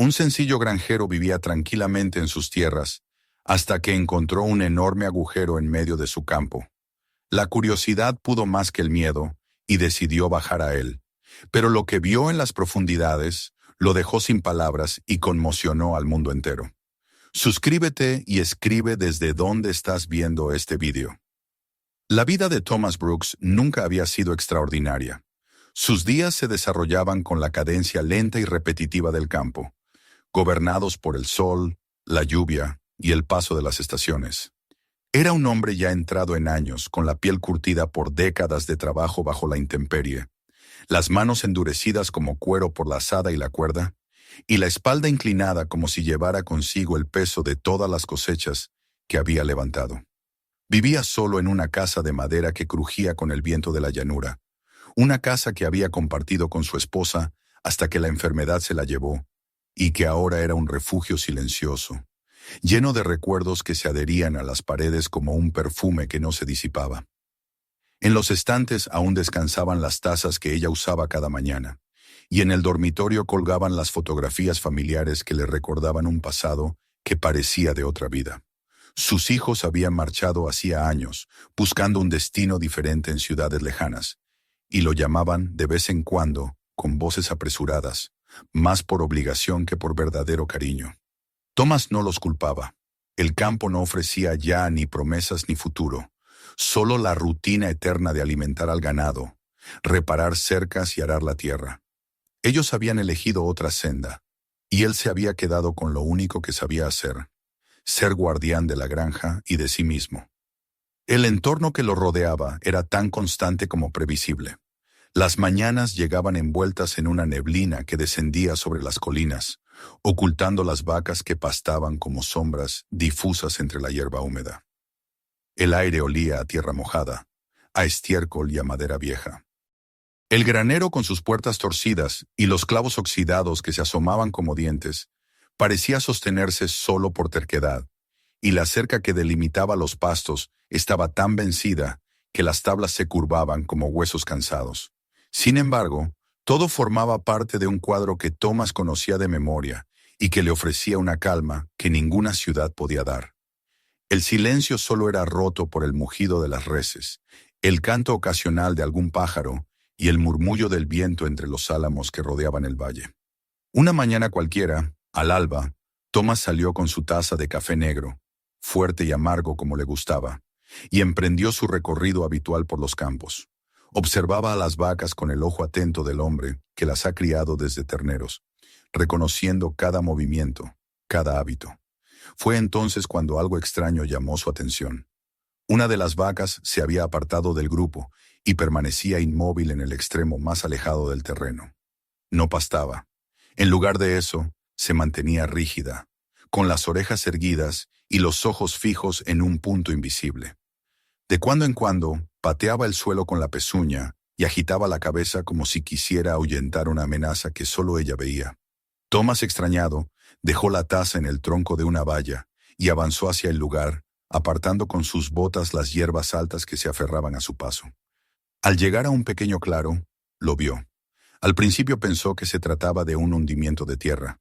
Un sencillo granjero vivía tranquilamente en sus tierras, hasta que encontró un enorme agujero en medio de su campo. La curiosidad pudo más que el miedo, y decidió bajar a él. Pero lo que vio en las profundidades lo dejó sin palabras y conmocionó al mundo entero. Suscríbete y escribe desde dónde estás viendo este video. La vida de Thomas Brooks nunca había sido extraordinaria. Sus días se desarrollaban con la cadencia lenta y repetitiva del campo, gobernados por el sol, la lluvia y el paso de las estaciones. Era un hombre ya entrado en años, con la piel curtida por décadas de trabajo bajo la intemperie, las manos endurecidas como cuero por la azada y la cuerda, y la espalda inclinada como si llevara consigo el peso de todas las cosechas que había levantado. Vivía solo en una casa de madera que crujía con el viento de la llanura, una casa que había compartido con su esposa hasta que la enfermedad se la llevó, y que ahora era un refugio silencioso, lleno de recuerdos que se adherían a las paredes como un perfume que no se disipaba. En los estantes aún descansaban las tazas que ella usaba cada mañana, y en el dormitorio colgaban las fotografías familiares que le recordaban un pasado que parecía de otra vida. Sus hijos habían marchado hacía años, buscando un destino diferente en ciudades lejanas, y lo llamaban de vez en cuando, con voces apresuradas, más por obligación que por verdadero cariño. Thomas no los culpaba. El campo no ofrecía ya ni promesas ni futuro, solo la rutina eterna de alimentar al ganado, reparar cercas y arar la tierra. Ellos habían elegido otra senda, y él se había quedado con lo único que sabía hacer, ser guardián de la granja y de sí mismo. El entorno que lo rodeaba era tan constante como previsible. Las mañanas llegaban envueltas en una neblina que descendía sobre las colinas, ocultando las vacas que pastaban como sombras difusas entre la hierba húmeda. El aire olía a tierra mojada, a estiércol y a madera vieja. El granero, con sus puertas torcidas y los clavos oxidados que se asomaban como dientes, parecía sostenerse solo por terquedad, y la cerca que delimitaba los pastos estaba tan vencida que las tablas se curvaban como huesos cansados. Sin embargo, todo formaba parte de un cuadro que Thomas conocía de memoria y que le ofrecía una calma que ninguna ciudad podía dar. El silencio solo era roto por el mugido de las reses, el canto ocasional de algún pájaro y el murmullo del viento entre los álamos que rodeaban el valle. Una mañana cualquiera, al alba, Thomas salió con su taza de café negro, fuerte y amargo como le gustaba, y emprendió su recorrido habitual por los campos. Observaba a las vacas con el ojo atento del hombre que las ha criado desde terneros, reconociendo cada movimiento, cada hábito. Fue entonces cuando algo extraño llamó su atención. Una de las vacas se había apartado del grupo y permanecía inmóvil en el extremo más alejado del terreno. No pastaba. En lugar de eso, se mantenía rígida, con las orejas erguidas y los ojos fijos en un punto invisible. De cuando en cuando, pateaba el suelo con la pezuña y agitaba la cabeza como si quisiera ahuyentar una amenaza que solo ella veía. Thomas, extrañado, dejó la taza en el tronco de una valla y avanzó hacia el lugar, apartando con sus botas las hierbas altas que se aferraban a su paso. Al llegar a un pequeño claro, lo vio. Al principio pensó que se trataba de un hundimiento de tierra,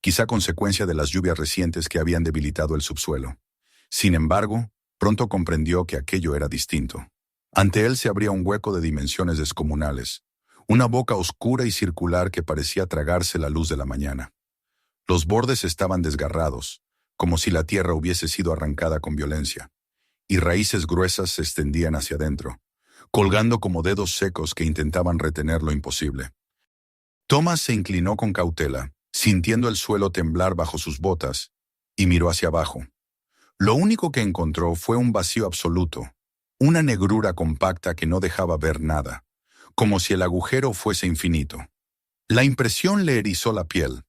quizá consecuencia de las lluvias recientes que habían debilitado el subsuelo. Sin embargo, pronto comprendió que aquello era distinto. Ante él se abría un hueco de dimensiones descomunales, una boca oscura y circular que parecía tragarse la luz de la mañana. Los bordes estaban desgarrados, como si la tierra hubiese sido arrancada con violencia, y raíces gruesas se extendían hacia adentro, colgando como dedos secos que intentaban retener lo imposible. Thomas se inclinó con cautela, sintiendo el suelo temblar bajo sus botas, y miró hacia abajo. Lo único que encontró fue un vacío absoluto, una negrura compacta que no dejaba ver nada, como si el agujero fuese infinito. La impresión le erizó la piel.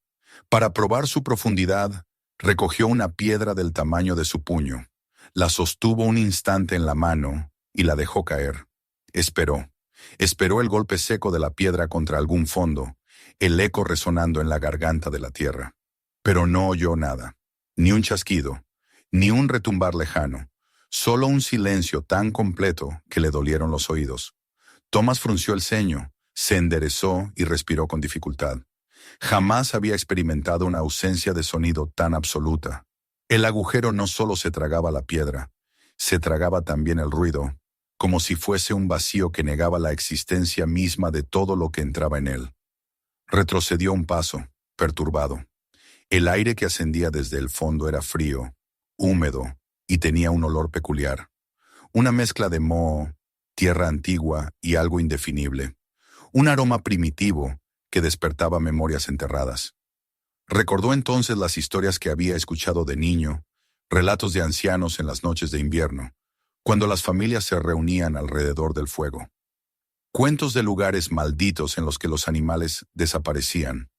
Para probar su profundidad, recogió una piedra del tamaño de su puño, la sostuvo un instante en la mano y la dejó caer. Esperó el golpe seco de la piedra contra algún fondo, el eco resonando en la garganta de la tierra. Pero no oyó nada, ni un chasquido, ni un retumbar lejano, solo un silencio tan completo que le dolieron los oídos. Thomas frunció el ceño, se enderezó y respiró con dificultad. Jamás había experimentado una ausencia de sonido tan absoluta. El agujero no solo se tragaba la piedra, se tragaba también el ruido, como si fuese un vacío que negaba la existencia misma de todo lo que entraba en él. Retrocedió un paso, perturbado. El aire que ascendía desde el fondo era frío, húmedo, y tenía un olor peculiar. Una mezcla de moho, tierra antigua y algo indefinible. Un aroma primitivo que despertaba memorias enterradas. Recordó entonces las historias que había escuchado de niño, relatos de ancianos en las noches de invierno, cuando las familias se reunían alrededor del fuego. Cuentos de lugares malditos en los que los animales desaparecían,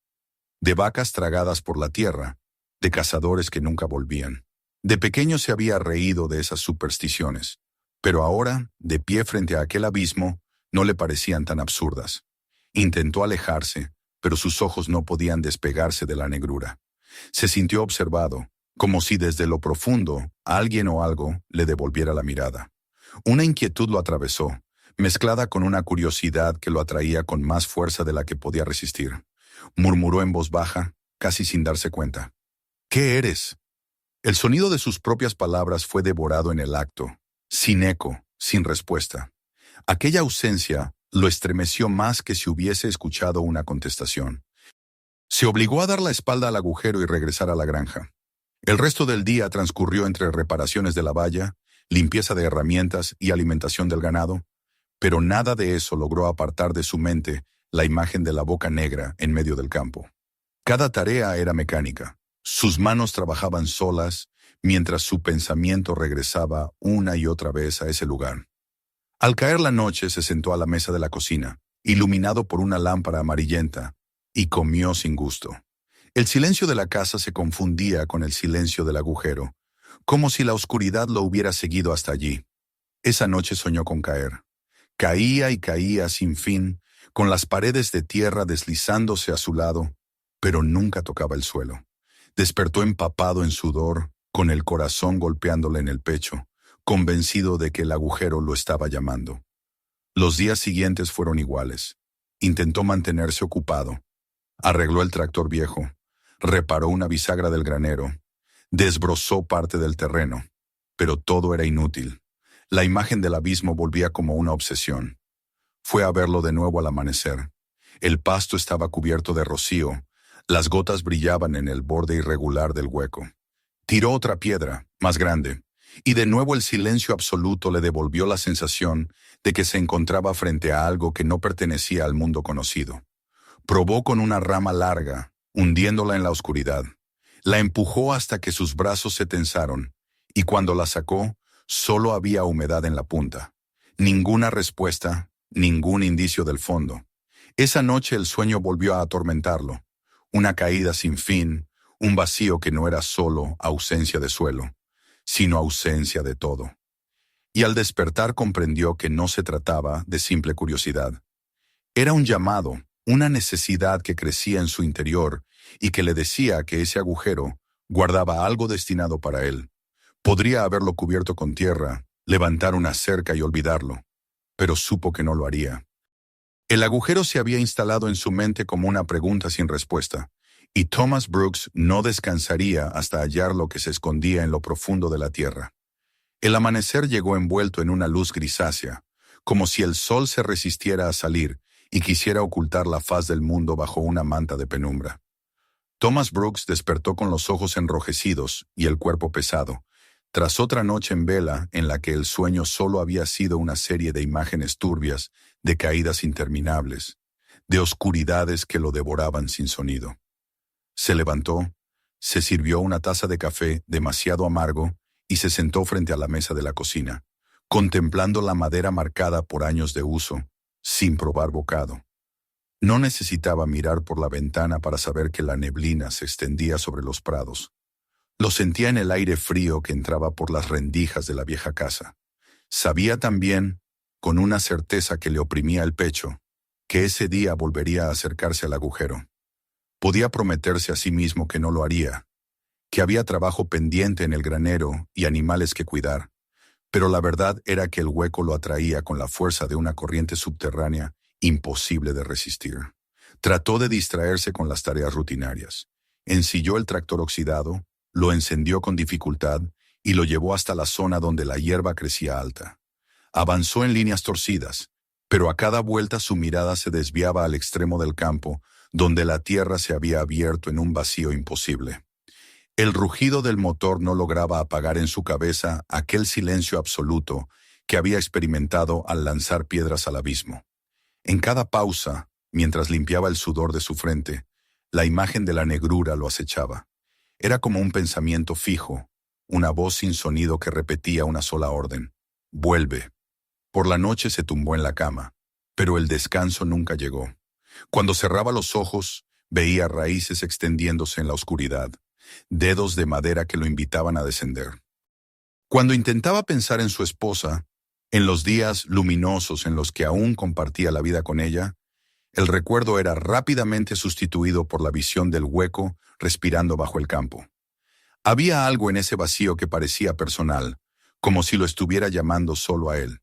de vacas tragadas por la tierra, de cazadores que nunca volvían. De pequeño se había reído de esas supersticiones, pero ahora, de pie frente a aquel abismo, no le parecían tan absurdas. Intentó alejarse, pero sus ojos no podían despegarse de la negrura. Se sintió observado, como si desde lo profundo alguien o algo le devolviera la mirada. Una inquietud lo atravesó, mezclada con una curiosidad que lo atraía con más fuerza de la que podía resistir. Murmuró en voz baja, casi sin darse cuenta. ¿Qué eres? El sonido de sus propias palabras fue devorado en el acto, sin eco, sin respuesta. Aquella ausencia lo estremeció más que si hubiese escuchado una contestación. Se obligó a dar la espalda al agujero y regresar a la granja. El resto del día transcurrió entre reparaciones de la valla, limpieza de herramientas y alimentación del ganado, pero nada de eso logró apartar de su mente la imagen de la boca negra en medio del campo. Cada tarea era mecánica. Sus manos trabajaban solas, mientras su pensamiento regresaba una y otra vez a ese lugar. Al caer la noche se sentó a la mesa de la cocina, iluminado por una lámpara amarillenta, y comió sin gusto. El silencio de la casa se confundía con el silencio del agujero, como si la oscuridad lo hubiera seguido hasta allí. Esa noche soñó con caer. Caía y caía sin fin, con las paredes de tierra deslizándose a su lado, pero nunca tocaba el suelo. Despertó empapado en sudor, con el corazón golpeándole en el pecho, convencido de que el agujero lo estaba llamando. Los días siguientes fueron iguales. Intentó mantenerse ocupado. Arregló el tractor viejo, reparó una bisagra del granero, desbrozó parte del terreno, pero todo era inútil. La imagen del abismo volvía como una obsesión. Fue a verlo de nuevo al amanecer. El pasto estaba cubierto de rocío, las gotas brillaban en el borde irregular del hueco. Tiró otra piedra, más grande, y de nuevo el silencio absoluto le devolvió la sensación de que se encontraba frente a algo que no pertenecía al mundo conocido. Probó con una rama larga, hundiéndola en la oscuridad. La empujó hasta que sus brazos se tensaron, y cuando la sacó, solo había humedad en la punta. Ninguna respuesta, ningún indicio del fondo. Esa noche el sueño volvió a atormentarlo. Una caída sin fin, un vacío que no era solo ausencia de suelo, sino ausencia de todo. Y al despertar comprendió que no se trataba de simple curiosidad. Era un llamado, una necesidad que crecía en su interior y que le decía que ese agujero guardaba algo destinado para él. Podría haberlo cubierto con tierra, levantar una cerca y olvidarlo, pero supo que no lo haría. El agujero se había instalado en su mente como una pregunta sin respuesta, y Thomas Brooks no descansaría hasta hallar lo que se escondía en lo profundo de la tierra. El amanecer llegó envuelto en una luz grisácea, como si el sol se resistiera a salir y quisiera ocultar la faz del mundo bajo una manta de penumbra. Thomas Brooks despertó con los ojos enrojecidos y el cuerpo pesado, tras otra noche en vela en la que el sueño solo había sido una serie de imágenes turbias, de caídas interminables, de oscuridades que lo devoraban sin sonido. Se levantó, se sirvió una taza de café demasiado amargo y se sentó frente a la mesa de la cocina, contemplando la madera marcada por años de uso, sin probar bocado. No necesitaba mirar por la ventana para saber que la neblina se extendía sobre los prados. Lo sentía en el aire frío que entraba por las rendijas de la vieja casa. Sabía también, con una certeza que le oprimía el pecho, que ese día volvería a acercarse al agujero. Podía prometerse a sí mismo que no lo haría, que había trabajo pendiente en el granero y animales que cuidar, pero la verdad era que el hueco lo atraía con la fuerza de una corriente subterránea imposible de resistir. Trató de distraerse con las tareas rutinarias. Ensilló el tractor oxidado, lo encendió con dificultad y lo llevó hasta la zona donde la hierba crecía alta. Avanzó en líneas torcidas, pero a cada vuelta su mirada se desviaba al extremo del campo, donde la tierra se había abierto en un vacío imposible. El rugido del motor no lograba apagar en su cabeza aquel silencio absoluto que había experimentado al lanzar piedras al abismo. En cada pausa, mientras limpiaba el sudor de su frente, la imagen de la negrura lo acechaba. Era como un pensamiento fijo, una voz sin sonido que repetía una sola orden: vuelve. Por la noche se tumbó en la cama, pero el descanso nunca llegó. Cuando cerraba los ojos, veía raíces extendiéndose en la oscuridad, dedos de madera que lo invitaban a descender. Cuando intentaba pensar en su esposa, en los días luminosos en los que aún compartía la vida con ella, el recuerdo era rápidamente sustituido por la visión del hueco respirando bajo el campo. Había algo en ese vacío que parecía personal, como si lo estuviera llamando solo a él.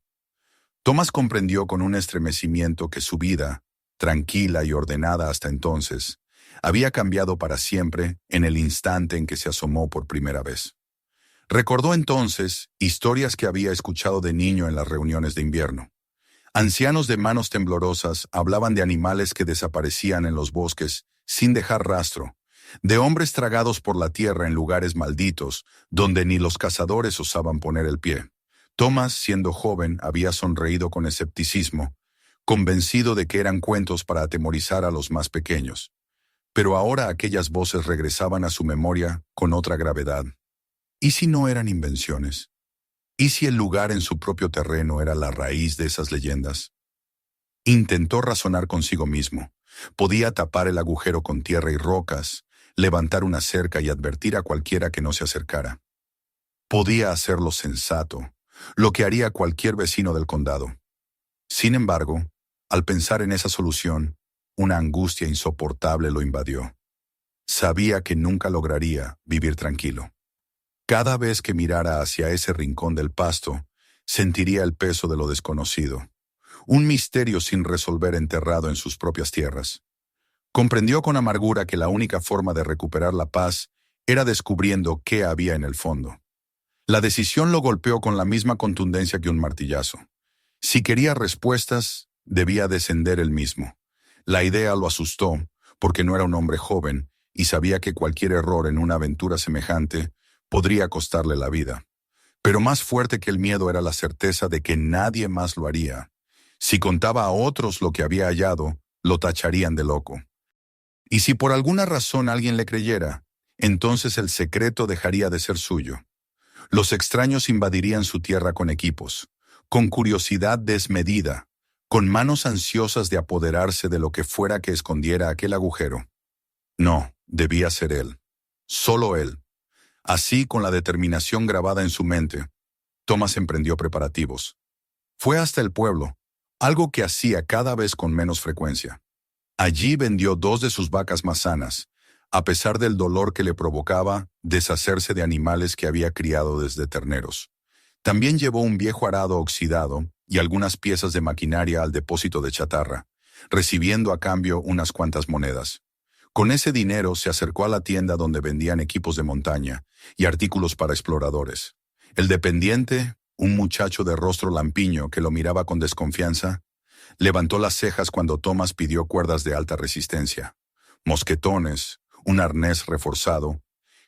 Thomas comprendió con un estremecimiento que su vida, tranquila y ordenada hasta entonces, había cambiado para siempre en el instante en que se asomó por primera vez. Recordó entonces historias que había escuchado de niño en las reuniones de invierno. Ancianos de manos temblorosas hablaban de animales que desaparecían en los bosques sin dejar rastro, de hombres tragados por la tierra en lugares malditos donde ni los cazadores osaban poner el pie. Thomas, siendo joven, había sonreído con escepticismo, convencido de que eran cuentos para atemorizar a los más pequeños. Pero ahora aquellas voces regresaban a su memoria con otra gravedad. ¿Y si no eran invenciones? ¿Y si el lugar en su propio terreno era la raíz de esas leyendas? Intentó razonar consigo mismo. Podía tapar el agujero con tierra y rocas, levantar una cerca y advertir a cualquiera que no se acercara. Podía hacerlo sensato, lo que haría cualquier vecino del condado. Sin embargo, al pensar en esa solución, una angustia insoportable lo invadió. Sabía que nunca lograría vivir tranquilo. Cada vez que mirara hacia ese rincón del pasto, sentiría el peso de lo desconocido, un misterio sin resolver enterrado en sus propias tierras. Comprendió con amargura que la única forma de recuperar la paz era descubriendo qué había en el fondo. La decisión lo golpeó con la misma contundencia que un martillazo. Si quería respuestas, debía descender él mismo. La idea lo asustó, porque no era un hombre joven, y sabía que cualquier error en una aventura semejante podría costarle la vida. Pero más fuerte que el miedo era la certeza de que nadie más lo haría. Si contaba a otros lo que había hallado, lo tacharían de loco. Y si por alguna razón alguien le creyera, entonces el secreto dejaría de ser suyo. Los extraños invadirían su tierra con equipos, con curiosidad desmedida, con manos ansiosas de apoderarse de lo que fuera que escondiera aquel agujero. No, debía ser él. Solo él. Así, con la determinación grabada en su mente, Thomas emprendió preparativos. Fue hasta el pueblo, algo que hacía cada vez con menos frecuencia. Allí vendió 2 de sus vacas más sanas, a pesar del dolor que le provocaba deshacerse de animales que había criado desde terneros. También llevó un viejo arado oxidado y algunas piezas de maquinaria al depósito de chatarra, recibiendo a cambio unas cuantas monedas. Con ese dinero se acercó a la tienda donde vendían equipos de montaña y artículos para exploradores. El dependiente, un muchacho de rostro lampiño que lo miraba con desconfianza, levantó las cejas cuando Thomas pidió cuerdas de alta resistencia, mosquetones, un arnés reforzado,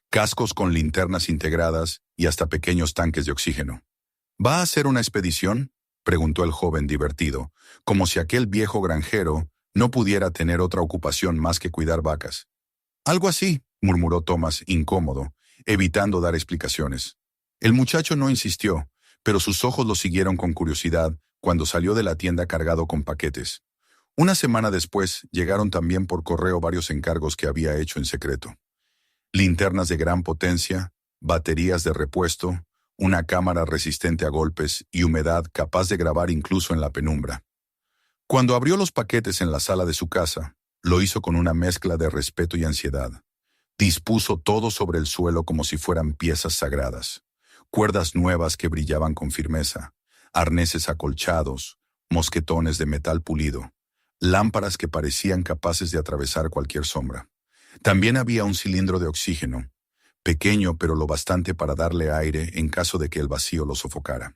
cascos con linternas integradas y hasta pequeños tanques de oxígeno. ¿Va a hacer una expedición?, preguntó el joven divertido, como si aquel viejo granjero no pudiera tener otra ocupación más que cuidar vacas. Algo así, murmuró Thomas, incómodo, evitando dar explicaciones. El muchacho no insistió, pero sus ojos lo siguieron con curiosidad cuando salió de la tienda cargado con paquetes. Una semana después llegaron también por correo varios encargos que había hecho en secreto. Linternas de gran potencia, baterías de repuesto, una cámara resistente a golpes y humedad capaz de grabar incluso en la penumbra. Cuando abrió los paquetes en la sala de su casa, lo hizo con una mezcla de respeto y ansiedad. Dispuso todo sobre el suelo como si fueran piezas sagradas. Cuerdas nuevas que brillaban con firmeza, arneses acolchados, mosquetones de metal pulido, lámparas que parecían capaces de atravesar cualquier sombra. También había un cilindro de oxígeno, pequeño pero lo bastante para darle aire en caso de que el vacío lo sofocara.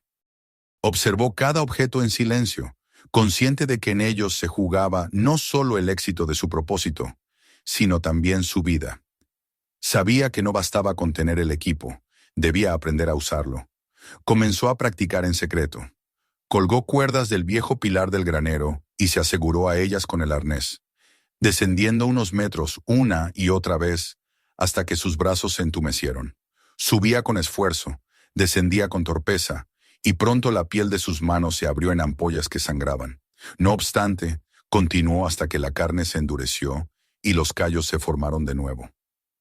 Observó cada objeto en silencio, consciente de que en ellos se jugaba no solo el éxito de su propósito, sino también su vida. Sabía que no bastaba con tener el equipo, debía aprender a usarlo. Comenzó a practicar en secreto. Colgó cuerdas del viejo pilar del granero y se aseguró a ellas con el arnés, descendiendo unos metros una y otra vez hasta que sus brazos se entumecieron. Subía con esfuerzo, descendía con torpeza, y pronto la piel de sus manos se abrió en ampollas que sangraban. No obstante, continuó hasta que la carne se endureció y los callos se formaron de nuevo.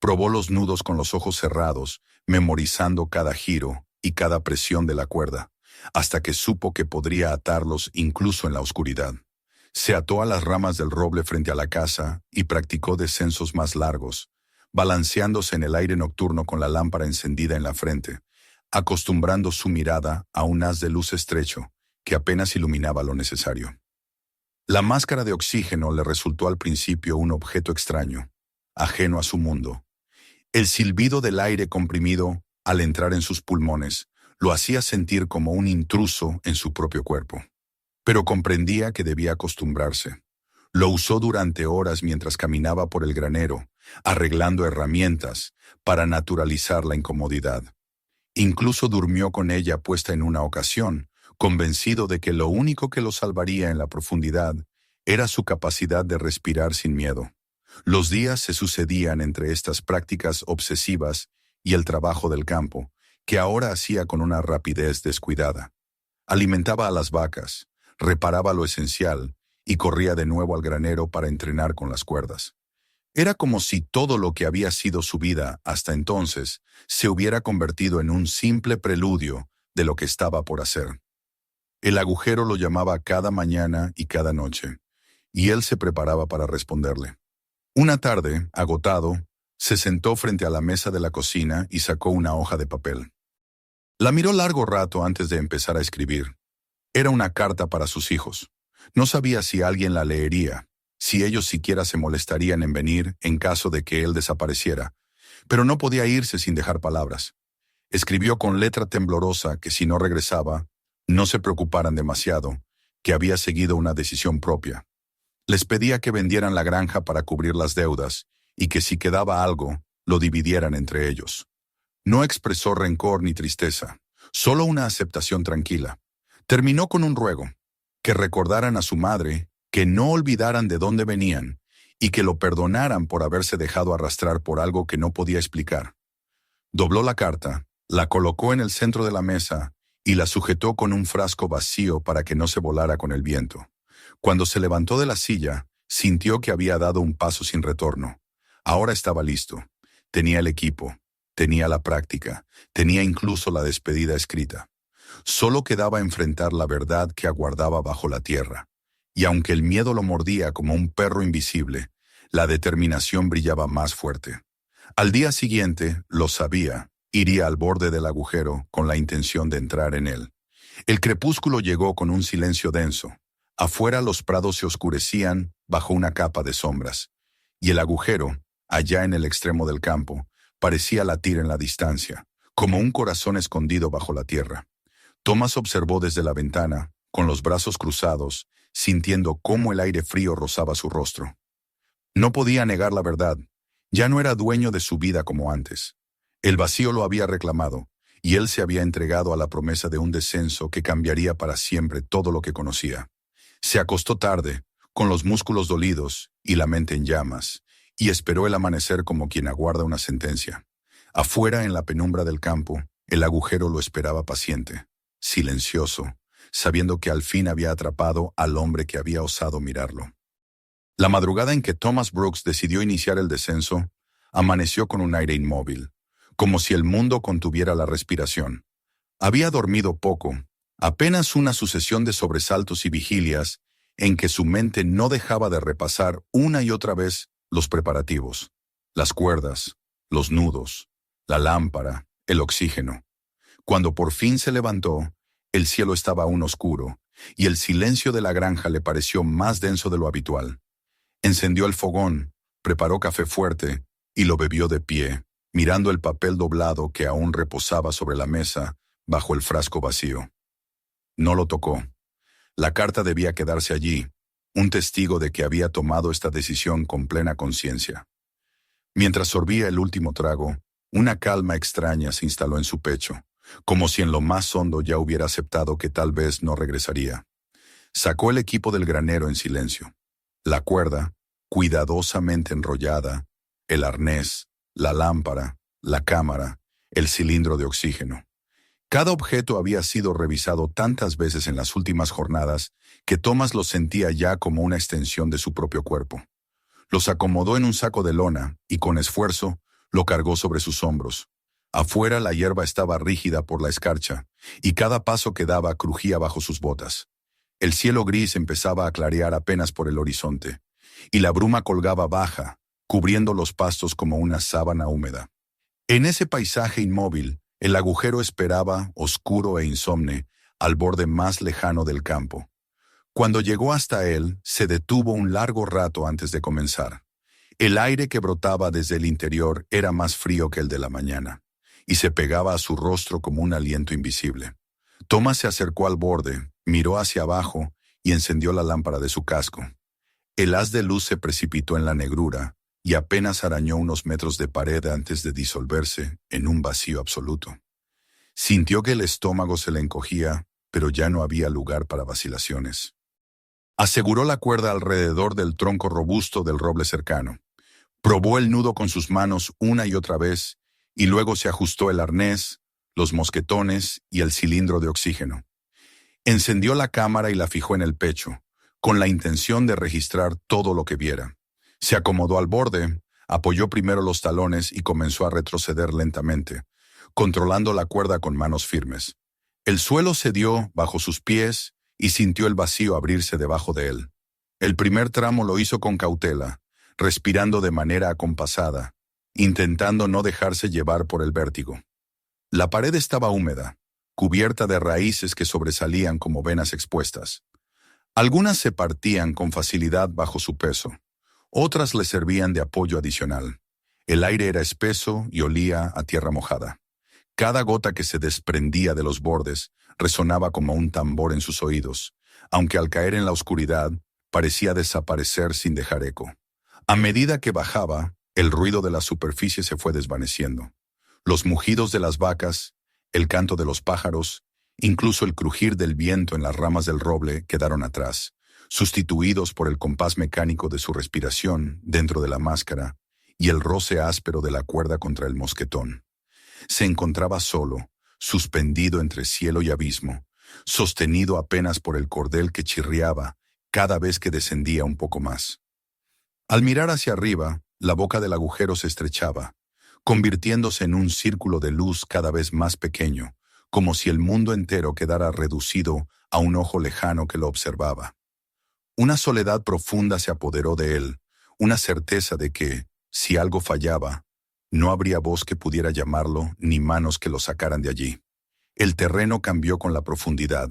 Probó los nudos con los ojos cerrados, memorizando cada giro y cada presión de la cuerda, hasta que supo que podría atarlos incluso en la oscuridad. Se ató a las ramas del roble frente a la casa y practicó descensos más largos, balanceándose en el aire nocturno con la lámpara encendida en la frente, acostumbrando su mirada a un haz de luz estrecho que apenas iluminaba lo necesario. La máscara de oxígeno le resultó al principio un objeto extraño, ajeno a su mundo. El silbido del aire comprimido, al entrar en sus pulmones, lo hacía sentir como un intruso en su propio cuerpo. Pero comprendía que debía acostumbrarse. Lo usó durante horas mientras caminaba por el granero, arreglando herramientas para naturalizar la incomodidad. Incluso durmió con ella puesta en una ocasión, convencido de que lo único que lo salvaría en la profundidad era su capacidad de respirar sin miedo. Los días se sucedían entre estas prácticas obsesivas y el trabajo del campo, que ahora hacía con una rapidez descuidada. Alimentaba a las vacas, reparaba lo esencial y corría de nuevo al granero para entrenar con las cuerdas. Era como si todo lo que había sido su vida hasta entonces se hubiera convertido en un simple preludio de lo que estaba por hacer. El agujero lo llamaba cada mañana y cada noche, y él se preparaba para responderle. Una tarde, agotado, se sentó frente a la mesa de la cocina y sacó una hoja de papel. La miró largo rato antes de empezar a escribir. Era una carta para sus hijos. No sabía si alguien la leería, si ellos siquiera se molestarían en venir en caso de que él desapareciera, pero no podía irse sin dejar palabras. Escribió con letra temblorosa que si no regresaba, no se preocuparan demasiado, que había seguido una decisión propia. Les pedía que vendieran la granja para cubrir las deudas y que si quedaba algo, lo dividieran entre ellos. No expresó rencor ni tristeza, solo una aceptación tranquila. Terminó con un ruego, que recordaran a su madre, que no olvidaran de dónde venían y que lo perdonaran por haberse dejado arrastrar por algo que no podía explicar. Dobló la carta, la colocó en el centro de la mesa y la sujetó con un frasco vacío para que no se volara con el viento. Cuando se levantó de la silla, sintió que había dado un paso sin retorno. Ahora estaba listo. Tenía el equipo, tenía la práctica, tenía incluso la despedida escrita. Solo quedaba enfrentar la verdad que aguardaba bajo la tierra. Y aunque el miedo lo mordía como un perro invisible, la determinación brillaba más fuerte. Al día siguiente, lo sabía, iría al borde del agujero con la intención de entrar en él. El crepúsculo llegó con un silencio denso. Afuera los prados se oscurecían bajo una capa de sombras, y el agujero, allá en el extremo del campo, parecía latir en la distancia, como un corazón escondido bajo la tierra. Thomas observó desde la ventana, con los brazos cruzados, sintiendo cómo el aire frío rozaba su rostro. No podía negar la verdad, ya no era dueño de su vida como antes. El vacío lo había reclamado, y él se había entregado a la promesa de un descenso que cambiaría para siempre todo lo que conocía. Se acostó tarde, con los músculos dolidos y la mente en llamas, y esperó el amanecer como quien aguarda una sentencia. Afuera, en la penumbra del campo, el agujero lo esperaba paciente, silencioso, sabiendo que al fin había atrapado al hombre que había osado mirarlo. La madrugada en que Thomas Brooks decidió iniciar el descenso, amaneció con un aire inmóvil, como si el mundo contuviera la respiración. Había dormido poco, apenas una sucesión de sobresaltos y vigilias en que su mente no dejaba de repasar una y otra vez los preparativos, las cuerdas, los nudos, la lámpara, el oxígeno. Cuando por fin se levantó, El cielo estaba aún oscuro, y el silencio de la granja le pareció más denso de lo habitual. Encendió el fogón, preparó café fuerte y lo bebió de pie, mirando el papel doblado que aún reposaba sobre la mesa bajo el frasco vacío. No lo tocó. La carta debía quedarse allí, un testigo de que había tomado esta decisión con plena conciencia. Mientras sorbía el último trago, una calma extraña se instaló en su pecho, como si en lo más hondo ya hubiera aceptado que tal vez no regresaría. Sacó el equipo del granero en silencio. La cuerda, cuidadosamente enrollada, el arnés, la lámpara, la cámara, el cilindro de oxígeno. Cada objeto había sido revisado tantas veces en las últimas jornadas que Thomas lo sentía ya como una extensión de su propio cuerpo. Los acomodó en un saco de lona y con esfuerzo lo cargó sobre sus hombros. Afuera la hierba estaba rígida por la escarcha y cada paso que daba crujía bajo sus botas. El cielo gris empezaba a clarear apenas por el horizonte y la bruma colgaba baja, cubriendo los pastos como una sábana húmeda. En ese paisaje inmóvil, el agujero esperaba, oscuro e insomne, al borde más lejano del campo. Cuando llegó hasta él, se detuvo un largo rato antes de comenzar. El aire que brotaba desde el interior era más frío que el de la mañana, y se pegaba a su rostro como un aliento invisible. Thomas se acercó al borde, miró hacia abajo y encendió la lámpara de su casco. El haz de luz se precipitó en la negrura y apenas arañó unos metros de pared antes de disolverse en un vacío absoluto. Sintió que el estómago se le encogía, pero ya no había lugar para vacilaciones. Aseguró la cuerda alrededor del tronco robusto del roble cercano. Probó el nudo con sus manos una y otra vez, y luego se ajustó el arnés, los mosquetones y el cilindro de oxígeno. Encendió la cámara y la fijó en el pecho, con la intención de registrar todo lo que viera. Se acomodó al borde, apoyó primero los talones y comenzó a retroceder lentamente, controlando la cuerda con manos firmes. El suelo cedió bajo sus pies y sintió el vacío abrirse debajo de él. El primer tramo lo hizo con cautela, respirando de manera acompasada, intentando no dejarse llevar por el vértigo. La pared estaba húmeda, cubierta de raíces que sobresalían como venas expuestas. Algunas se partían con facilidad bajo su peso, otras le servían de apoyo adicional. El aire era espeso y olía a tierra mojada. Cada gota que se desprendía de los bordes resonaba como un tambor en sus oídos, aunque al caer en la oscuridad parecía desaparecer sin dejar eco. A medida que bajaba, el ruido de la superficie se fue desvaneciendo. Los mugidos de las vacas, el canto de los pájaros, incluso el crujir del viento en las ramas del roble quedaron atrás, sustituidos por el compás mecánico de su respiración dentro de la máscara y el roce áspero de la cuerda contra el mosquetón. Se encontraba solo, suspendido entre cielo y abismo, sostenido apenas por el cordel que chirriaba cada vez que descendía un poco más. Al mirar hacia arriba, la boca del agujero se estrechaba, convirtiéndose en un círculo de luz cada vez más pequeño, como si el mundo entero quedara reducido a un ojo lejano que lo observaba. Una soledad profunda se apoderó de él, una certeza de que, si algo fallaba, no habría voz que pudiera llamarlo ni manos que lo sacaran de allí. El terreno cambió con la profundidad.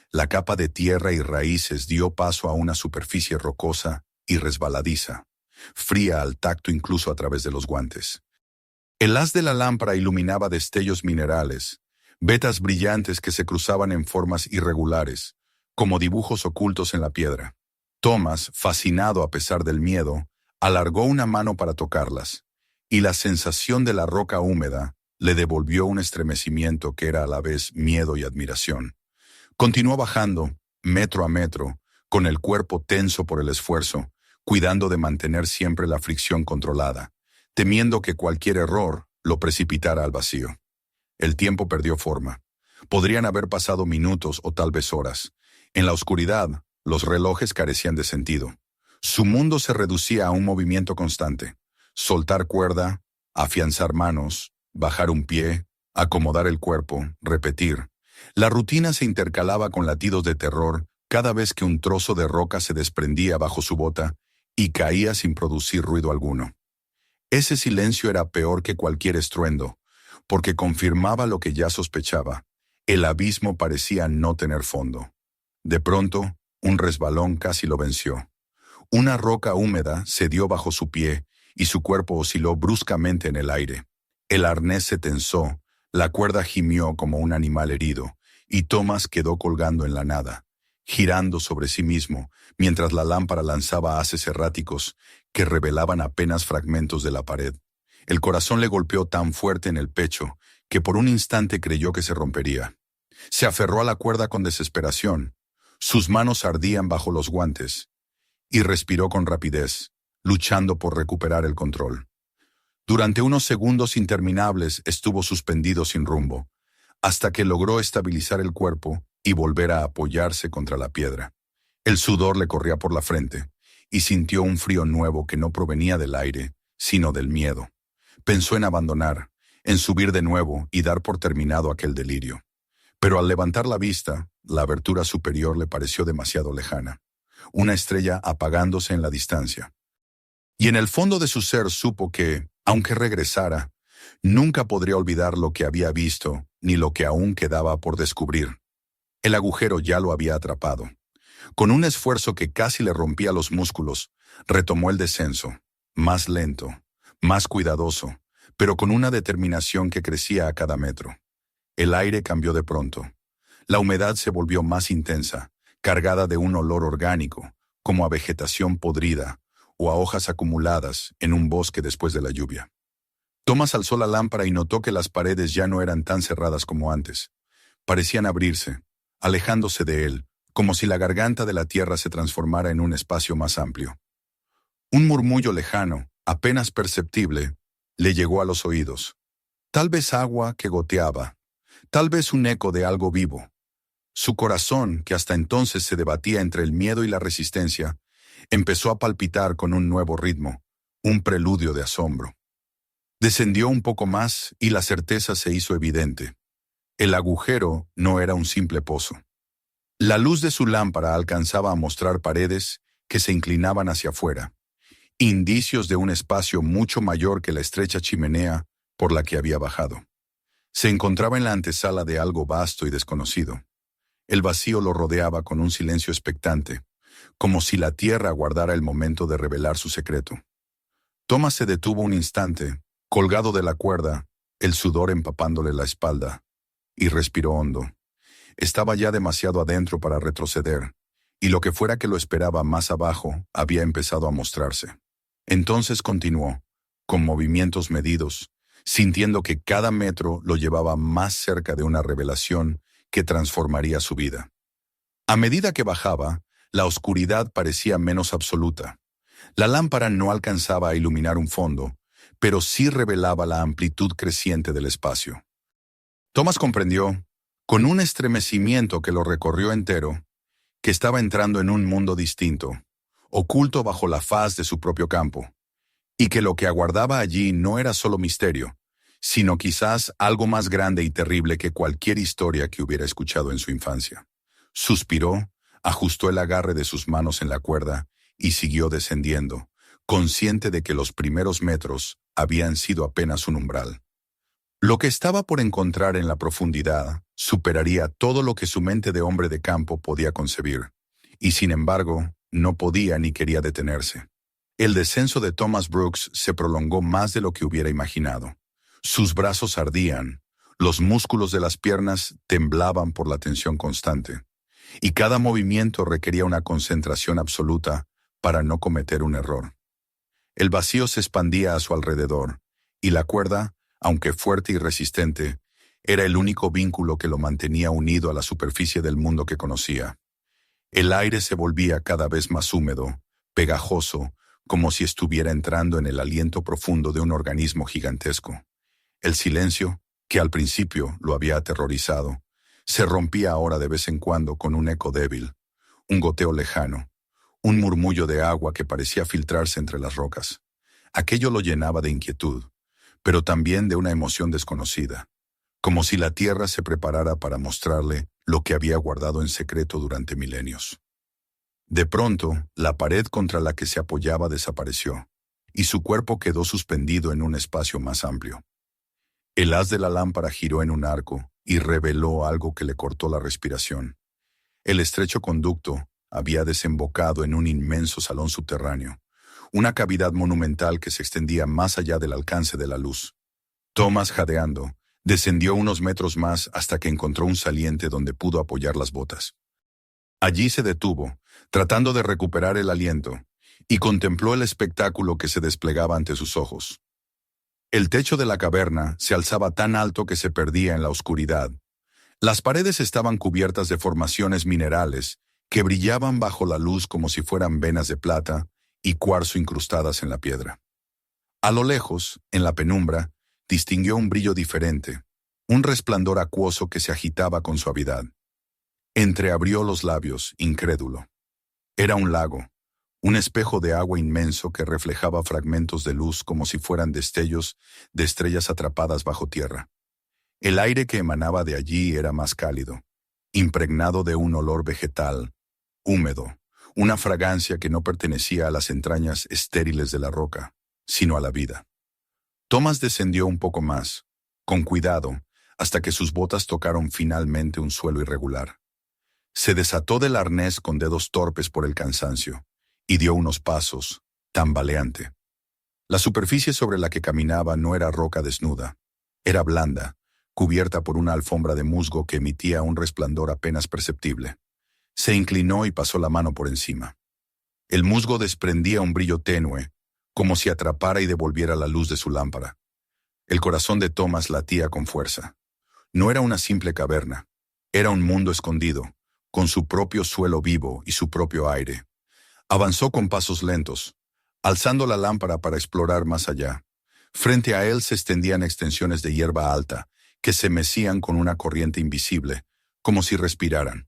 La capa de tierra y raíces dio paso a una superficie rocosa y resbaladiza, fría al tacto incluso a través de los guantes. El haz de la lámpara iluminaba destellos minerales, vetas brillantes que se cruzaban en formas irregulares, como dibujos ocultos en la piedra. Thomas, fascinado a pesar del miedo, alargó una mano para tocarlas, y la sensación de la roca húmeda le devolvió un estremecimiento que era a la vez miedo y admiración. Continuó bajando, metro a metro, con el cuerpo tenso por el esfuerzo, cuidando de mantener siempre la fricción controlada, temiendo que cualquier error lo precipitara al vacío. El tiempo perdió forma. Podrían haber pasado minutos o tal vez horas. En la oscuridad, los relojes carecían de sentido. Su mundo se reducía a un movimiento constante. Soltar cuerda, afianzar manos, bajar un pie, acomodar el cuerpo, repetir. La rutina se intercalaba con latidos de terror cada vez que un trozo de roca se desprendía bajo su bota y caía sin producir ruido alguno. Ese silencio era peor que cualquier estruendo, porque confirmaba lo que ya sospechaba. El abismo parecía no tener fondo. De pronto, un resbalón casi lo venció. Una roca húmeda cedió bajo su pie y su cuerpo osciló bruscamente en el aire. El arnés se tensó, la cuerda gimió como un animal herido, y Thomas quedó colgando en la nada, girando sobre sí mismo, mientras la lámpara lanzaba haces erráticos que revelaban apenas fragmentos de la pared. El corazón le golpeó tan fuerte en el pecho que por un instante creyó que se rompería. Se aferró a la cuerda con desesperación. Sus manos ardían bajo los guantes, y respiró con rapidez, luchando por recuperar el control. Durante unos segundos interminables estuvo suspendido sin rumbo, hasta que logró estabilizar el cuerpo y volver a apoyarse contra la piedra. El sudor le corría por la frente, y sintió un frío nuevo que no provenía del aire, sino del miedo. Pensó en abandonar, en subir de nuevo y dar por terminado aquel delirio. Pero al levantar la vista, la abertura superior le pareció demasiado lejana, una estrella apagándose en la distancia. Y en el fondo de su ser supo que, aunque regresara, nunca podría olvidar lo que había visto ni lo que aún quedaba por descubrir. El agujero ya lo había atrapado. Con un esfuerzo que casi le rompía los músculos, retomó el descenso, más lento, más cuidadoso, pero con una determinación que crecía a cada metro. El aire cambió de pronto. La humedad se volvió más intensa, cargada de un olor orgánico, como a vegetación podrida o a hojas acumuladas en un bosque después de la lluvia. Thomas alzó la lámpara y notó que las paredes ya no eran tan cerradas como antes. Parecían abrirse, alejándose de él, como si la garganta de la tierra se transformara en un espacio más amplio. Un murmullo lejano, apenas perceptible, le llegó a los oídos. Tal vez agua que goteaba, tal vez un eco de algo vivo. Su corazón, que hasta entonces se debatía entre el miedo y la resistencia, empezó a palpitar con un nuevo ritmo, un preludio de asombro. Descendió un poco más y la certeza se hizo evidente. El agujero no era un simple pozo. La luz de su lámpara alcanzaba a mostrar paredes que se inclinaban hacia afuera, indicios de un espacio mucho mayor que la estrecha chimenea por la que había bajado. Se encontraba en la antesala de algo vasto y desconocido. El vacío lo rodeaba con un silencio expectante, como si la tierra aguardara el momento de revelar su secreto. Thomas se detuvo un instante, colgado de la cuerda, el sudor empapándole la espalda, y respiró hondo. Estaba ya demasiado adentro para retroceder, y lo que fuera que lo esperaba más abajo había empezado a mostrarse. Entonces continuó, con movimientos medidos, sintiendo que cada metro lo llevaba más cerca de una revelación que transformaría su vida. A medida que bajaba, la oscuridad parecía menos absoluta. La lámpara no alcanzaba a iluminar un fondo, pero sí revelaba la amplitud creciente del espacio. Thomas comprendió, con un estremecimiento que lo recorrió entero, que estaba entrando en un mundo distinto, oculto bajo la faz de su propio campo, y que lo que aguardaba allí no era solo misterio, sino quizás algo más grande y terrible que cualquier historia que hubiera escuchado en su infancia. Suspiró, ajustó el agarre de sus manos en la cuerda y siguió descendiendo, consciente de que los primeros metros habían sido apenas un umbral. Lo que estaba por encontrar en la profundidad superaría todo lo que su mente de hombre de campo podía concebir, y sin embargo, no podía ni quería detenerse. El descenso de Thomas Brooks se prolongó más de lo que hubiera imaginado. Sus brazos ardían, los músculos de las piernas temblaban por la tensión constante, y cada movimiento requería una concentración absoluta para no cometer un error. El vacío se expandía a su alrededor, y la cuerda, aunque fuerte y resistente, era el único vínculo que lo mantenía unido a la superficie del mundo que conocía. El aire se volvía cada vez más húmedo, pegajoso, como si estuviera entrando en el aliento profundo de un organismo gigantesco. El silencio, que al principio lo había aterrorizado, se rompía ahora de vez en cuando con un eco débil, un goteo lejano, un murmullo de agua que parecía filtrarse entre las rocas. Aquello lo llenaba de inquietud, pero también de una emoción desconocida, como si la tierra se preparara para mostrarle lo que había guardado en secreto durante milenios. De pronto, la pared contra la que se apoyaba desapareció, y su cuerpo quedó suspendido en un espacio más amplio. El haz de la lámpara giró en un arco, y reveló algo que le cortó la respiración. El estrecho conducto había desembocado en un inmenso salón subterráneo, una cavidad monumental que se extendía más allá del alcance de la luz. Thomas, jadeando, descendió unos metros más hasta que encontró un saliente donde pudo apoyar las botas. Allí se detuvo, tratando de recuperar el aliento, y contempló el espectáculo que se desplegaba ante sus ojos. El techo de la caverna se alzaba tan alto que se perdía en la oscuridad. Las paredes estaban cubiertas de formaciones minerales que brillaban bajo la luz como si fueran venas de plata y cuarzo incrustadas en la piedra. A lo lejos, en la penumbra, distinguió un brillo diferente, un resplandor acuoso que se agitaba con suavidad. Entreabrió los labios, incrédulo. Era un lago, un espejo de agua inmenso que reflejaba fragmentos de luz como si fueran destellos de estrellas atrapadas bajo tierra. El aire que emanaba de allí era más cálido, impregnado de un olor vegetal, húmedo, una fragancia que no pertenecía a las entrañas estériles de la roca, sino a la vida. Thomas descendió un poco más, con cuidado, hasta que sus botas tocaron finalmente un suelo irregular. Se desató del arnés con dedos torpes por el cansancio, y dio unos pasos, tambaleante. La superficie sobre la que caminaba no era roca desnuda, era blanda, cubierta por una alfombra de musgo que emitía un resplandor apenas perceptible. Se inclinó y pasó la mano por encima. El musgo desprendía un brillo tenue, como si atrapara y devolviera la luz de su lámpara. El corazón de Thomas latía con fuerza. No era una simple caverna, era un mundo escondido, con su propio suelo vivo y su propio aire. Avanzó con pasos lentos, alzando la lámpara para explorar más allá. Frente a él se extendían extensiones de hierba alta, que se mecían con una corriente invisible, como si respiraran.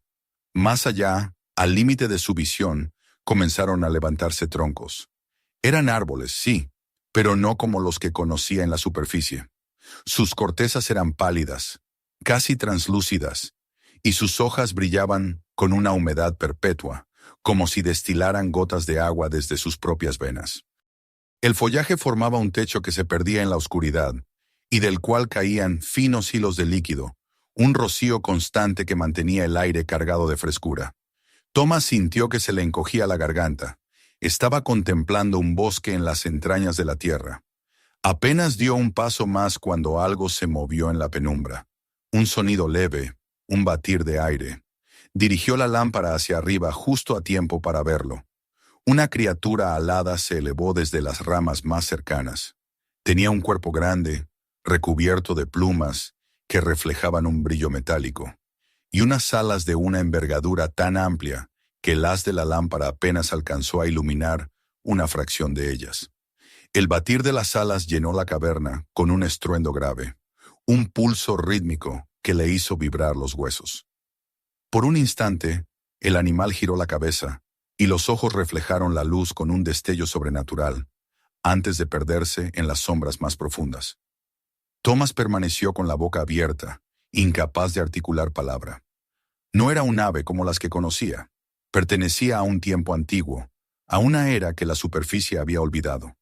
Más allá, al límite de su visión, comenzaron a levantarse troncos. Eran árboles, sí, pero no como los que conocía en la superficie. Sus cortezas eran pálidas, casi translúcidas, y sus hojas brillaban con una humedad perpetua, como si destilaran gotas de agua desde sus propias venas. El follaje formaba un techo que se perdía en la oscuridad, y del cual caían finos hilos de líquido, un rocío constante que mantenía el aire cargado de frescura. Thomas sintió que se le encogía la garganta. Estaba contemplando un bosque en las entrañas de la tierra. Apenas dio un paso más cuando algo se movió en la penumbra. Un sonido leve, un batir de aire. Dirigió la lámpara hacia arriba justo a tiempo para verlo. Una criatura alada se elevó desde las ramas más cercanas. Tenía un cuerpo grande, recubierto de plumas que reflejaban un brillo metálico, y unas alas de una envergadura tan amplia que el haz de la lámpara apenas alcanzó a iluminar una fracción de ellas. El batir de las alas llenó la caverna con un estruendo grave, un pulso rítmico que le hizo vibrar los huesos. Por un instante, el animal giró la cabeza, y los ojos reflejaron la luz con un destello sobrenatural, antes de perderse en las sombras más profundas. Thomas permaneció con la boca abierta, incapaz de articular palabra. No era un ave como las que conocía. Pertenecía a un tiempo antiguo, a una era que la superficie había olvidado.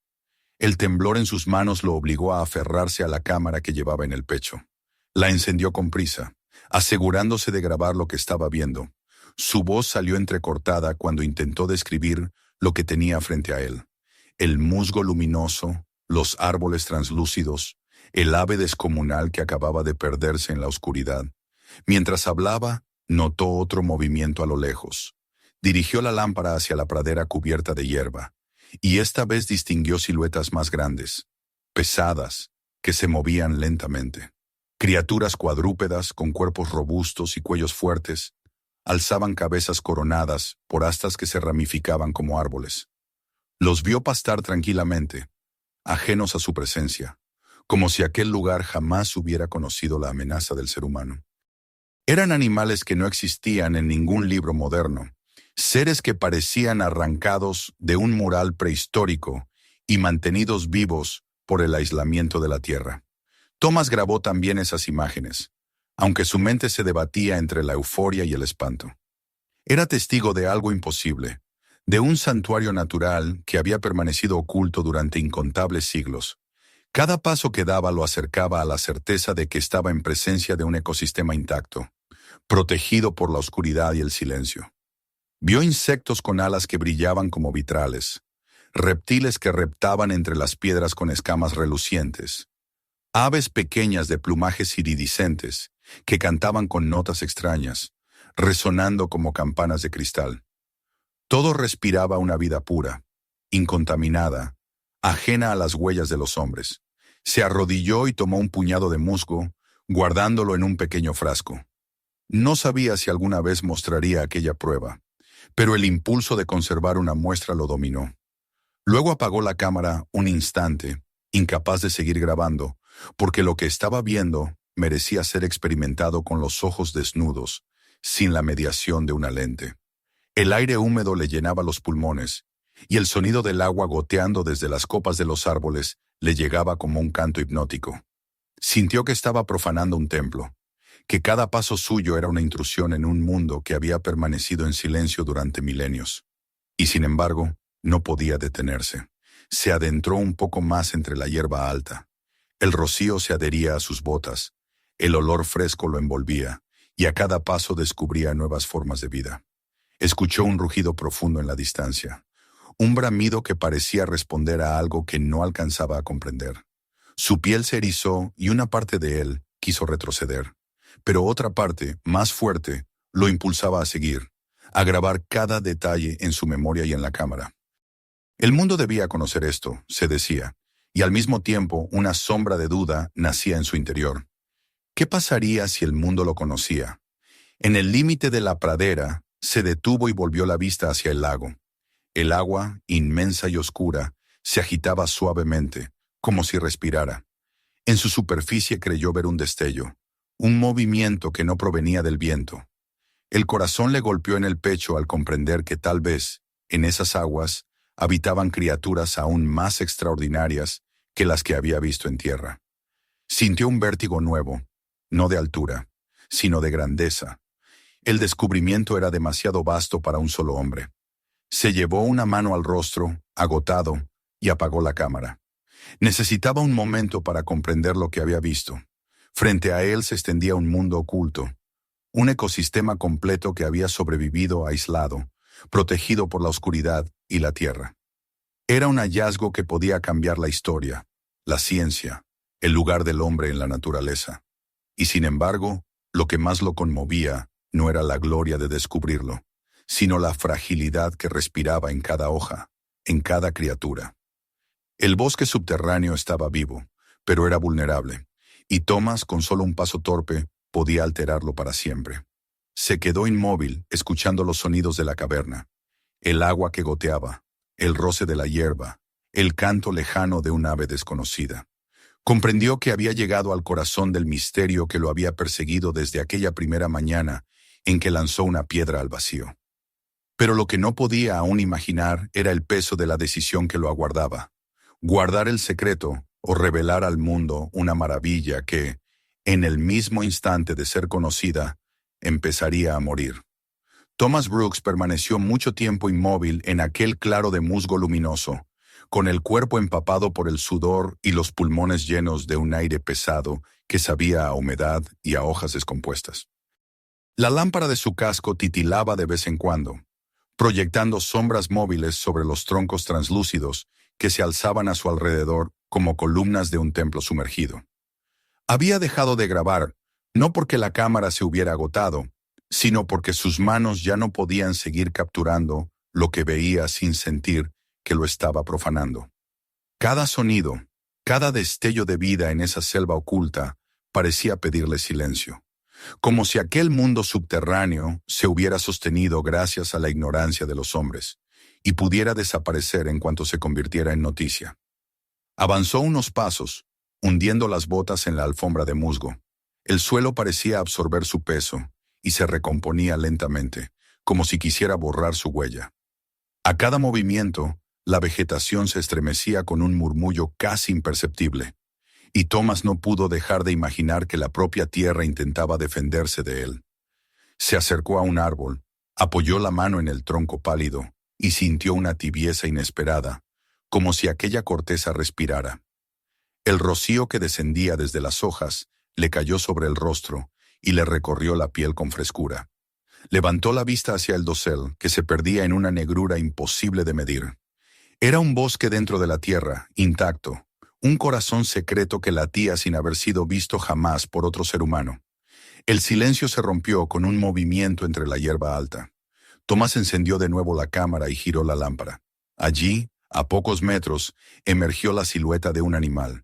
El temblor en sus manos lo obligó a aferrarse a la cámara que llevaba en el pecho. La encendió con prisa, asegurándose de grabar lo que estaba viendo. Su voz salió entrecortada cuando intentó describir lo que tenía frente a él. El musgo luminoso, los árboles translúcidos, el ave descomunal que acababa de perderse en la oscuridad. Mientras hablaba, notó otro movimiento a lo lejos. Dirigió la lámpara hacia la pradera cubierta de hierba, y esta vez distinguió siluetas más grandes, pesadas, que se movían lentamente. Criaturas cuadrúpedas con cuerpos robustos y cuellos fuertes, alzaban cabezas coronadas por astas que se ramificaban como árboles. Los vio pastar tranquilamente, ajenos a su presencia, como si aquel lugar jamás hubiera conocido la amenaza del ser humano. Eran animales que no existían en ningún libro moderno, seres que parecían arrancados de un mural prehistórico y mantenidos vivos por el aislamiento de la tierra. Thomas grabó también esas imágenes, aunque su mente se debatía entre la euforia y el espanto. Era testigo de algo imposible, de un santuario natural que había permanecido oculto durante incontables siglos, Cada paso que daba lo acercaba a la certeza de que estaba en presencia de un ecosistema intacto, protegido por la oscuridad y el silencio. Vio insectos con alas que brillaban como vitrales, reptiles que reptaban entre las piedras con escamas relucientes, aves pequeñas de plumajes iridiscentes que cantaban con notas extrañas, resonando como campanas de cristal. Todo respiraba una vida pura, incontaminada, ajena a las huellas de los hombres. Se arrodilló y tomó un puñado de musgo, guardándolo en un pequeño frasco. No sabía si alguna vez mostraría aquella prueba, pero el impulso de conservar una muestra lo dominó. Luego apagó la cámara un instante, incapaz de seguir grabando, porque lo que estaba viendo merecía ser experimentado con los ojos desnudos, sin la mediación de una lente. El aire húmedo le llenaba los pulmones, y el sonido del agua goteando desde las copas de los árboles le llegaba como un canto hipnótico. Sintió que estaba profanando un templo, que cada paso suyo era una intrusión en un mundo que había permanecido en silencio durante milenios. Y sin embargo, no podía detenerse. Se adentró un poco más entre la hierba alta. El rocío se adhería a sus botas, el olor fresco lo envolvía, y a cada paso descubría nuevas formas de vida. Escuchó un rugido profundo en la distancia, un bramido que parecía responder a algo que no alcanzaba a comprender. Su piel se erizó y una parte de él quiso retroceder, pero otra parte, más fuerte, lo impulsaba a seguir, a grabar cada detalle en su memoria y en la cámara. El mundo debía conocer esto, se decía, y al mismo tiempo una sombra de duda nacía en su interior. ¿Qué pasaría si el mundo lo conocía? En el límite de la pradera, se detuvo y volvió la vista hacia el lago. El agua, inmensa y oscura, se agitaba suavemente, como si respirara. En su superficie creyó ver un destello, un movimiento que no provenía del viento. El corazón le golpeó en el pecho al comprender que tal vez, en esas aguas, habitaban criaturas aún más extraordinarias que las que había visto en tierra. Sintió un vértigo nuevo, no de altura, sino de grandeza. El descubrimiento era demasiado vasto para un solo hombre. Se llevó una mano al rostro, agotado, y apagó la cámara. Necesitaba un momento para comprender lo que había visto. Frente a él se extendía un mundo oculto, un ecosistema completo que había sobrevivido aislado, protegido por la oscuridad y la tierra. Era un hallazgo que podía cambiar la historia, la ciencia, el lugar del hombre en la naturaleza. Y sin embargo, lo que más lo conmovía no era la gloria de descubrirlo, sino la fragilidad que respiraba en cada hoja, en cada criatura. El bosque subterráneo estaba vivo, pero era vulnerable, y Thomas, con solo un paso torpe, podía alterarlo para siempre. Se quedó inmóvil, escuchando los sonidos de la caverna, el agua que goteaba, el roce de la hierba, el canto lejano de un ave desconocida. Comprendió que había llegado al corazón del misterio que lo había perseguido desde aquella primera mañana en que lanzó una piedra al vacío. Pero lo que no podía aún imaginar era el peso de la decisión que lo aguardaba: guardar el secreto o revelar al mundo una maravilla que, en el mismo instante de ser conocida, empezaría a morir. Thomas Brooks permaneció mucho tiempo inmóvil en aquel claro de musgo luminoso, con el cuerpo empapado por el sudor y los pulmones llenos de un aire pesado que sabía a humedad y a hojas descompuestas. La lámpara de su casco titilaba de vez en cuando, proyectando sombras móviles sobre los troncos translúcidos que se alzaban a su alrededor como columnas de un templo sumergido. Había dejado de grabar, no porque la cámara se hubiera agotado, sino porque sus manos ya no podían seguir capturando lo que veía sin sentir que lo estaba profanando. Cada sonido, cada destello de vida en esa selva oculta parecía pedirle silencio, como si aquel mundo subterráneo se hubiera sostenido gracias a la ignorancia de los hombres y pudiera desaparecer en cuanto se convirtiera en noticia. Avanzó unos pasos, hundiendo las botas en la alfombra de musgo. El suelo parecía absorber su peso y se recomponía lentamente, como si quisiera borrar su huella. A cada movimiento, la vegetación se estremecía con un murmullo casi imperceptible, y Thomas no pudo dejar de imaginar que la propia tierra intentaba defenderse de él. Se acercó a un árbol, apoyó la mano en el tronco pálido y sintió una tibieza inesperada, como si aquella corteza respirara. El rocío que descendía desde las hojas le cayó sobre el rostro y le recorrió la piel con frescura. Levantó la vista hacia el dosel, que se perdía en una negrura imposible de medir. Era un bosque dentro de la tierra, intacto, un corazón secreto que latía sin haber sido visto jamás por otro ser humano. El silencio se rompió con un movimiento entre la hierba alta. Tomás encendió de nuevo la cámara y giró la lámpara. Allí, a pocos metros, emergió la silueta de un animal.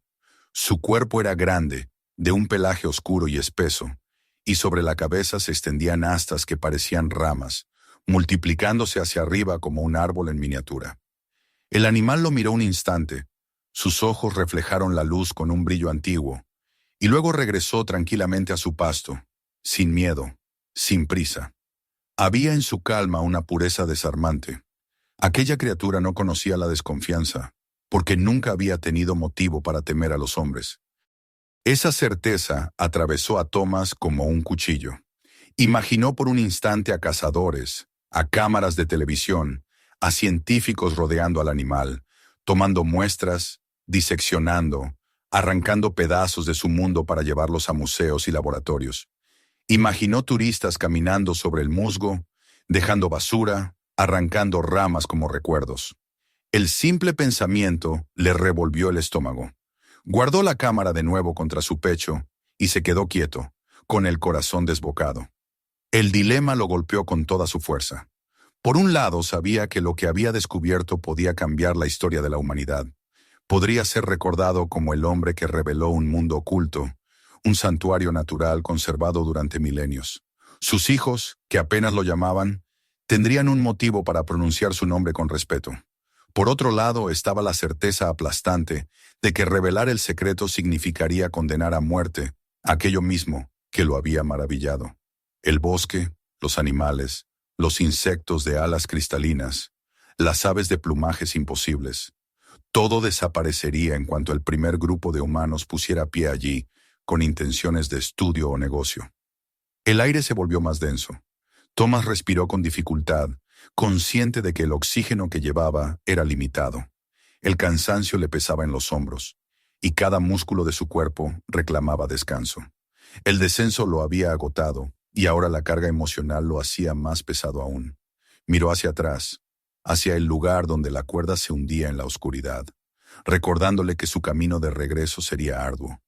Su cuerpo era grande, de un pelaje oscuro y espeso, y sobre la cabeza se extendían astas que parecían ramas, multiplicándose hacia arriba como un árbol en miniatura. El animal lo miró un instante, sus ojos reflejaron la luz con un brillo antiguo, y luego regresó tranquilamente a su pasto, sin miedo, sin prisa. Había en su calma una pureza desarmante. Aquella criatura no conocía la desconfianza, porque nunca había tenido motivo para temer a los hombres. Esa certeza atravesó a Thomas como un cuchillo. Imaginó por un instante a cazadores, a cámaras de televisión, a científicos rodeando al animal, tomando muestras, diseccionando, arrancando pedazos de su mundo para llevarlos a museos y laboratorios. Imaginó turistas caminando sobre el musgo, dejando basura, arrancando ramas como recuerdos. El simple pensamiento le revolvió el estómago. Guardó la cámara de nuevo contra su pecho y se quedó quieto, con el corazón desbocado. El dilema lo golpeó con toda su fuerza. Por un lado, sabía que lo que había descubierto podía cambiar la historia de la humanidad. Podría ser recordado como el hombre que reveló un mundo oculto, un santuario natural conservado durante milenios. Sus hijos, que apenas lo llamaban, tendrían un motivo para pronunciar su nombre con respeto. Por otro lado estaba la certeza aplastante de que revelar el secreto significaría condenar a muerte aquello mismo que lo había maravillado. El bosque, los animales, los insectos de alas cristalinas, las aves de plumajes imposibles. Todo desaparecería en cuanto el primer grupo de humanos pusiera pie allí, con intenciones de estudio o negocio. El aire se volvió más denso. Thomas respiró con dificultad, consciente de que el oxígeno que llevaba era limitado. El cansancio le pesaba en los hombros, y cada músculo de su cuerpo reclamaba descanso. El descenso lo había agotado, y ahora la carga emocional lo hacía más pesado aún. Miró hacia atrás, hacia el lugar donde la cuerda se hundía en la oscuridad, recordándole que su camino de regreso sería arduo.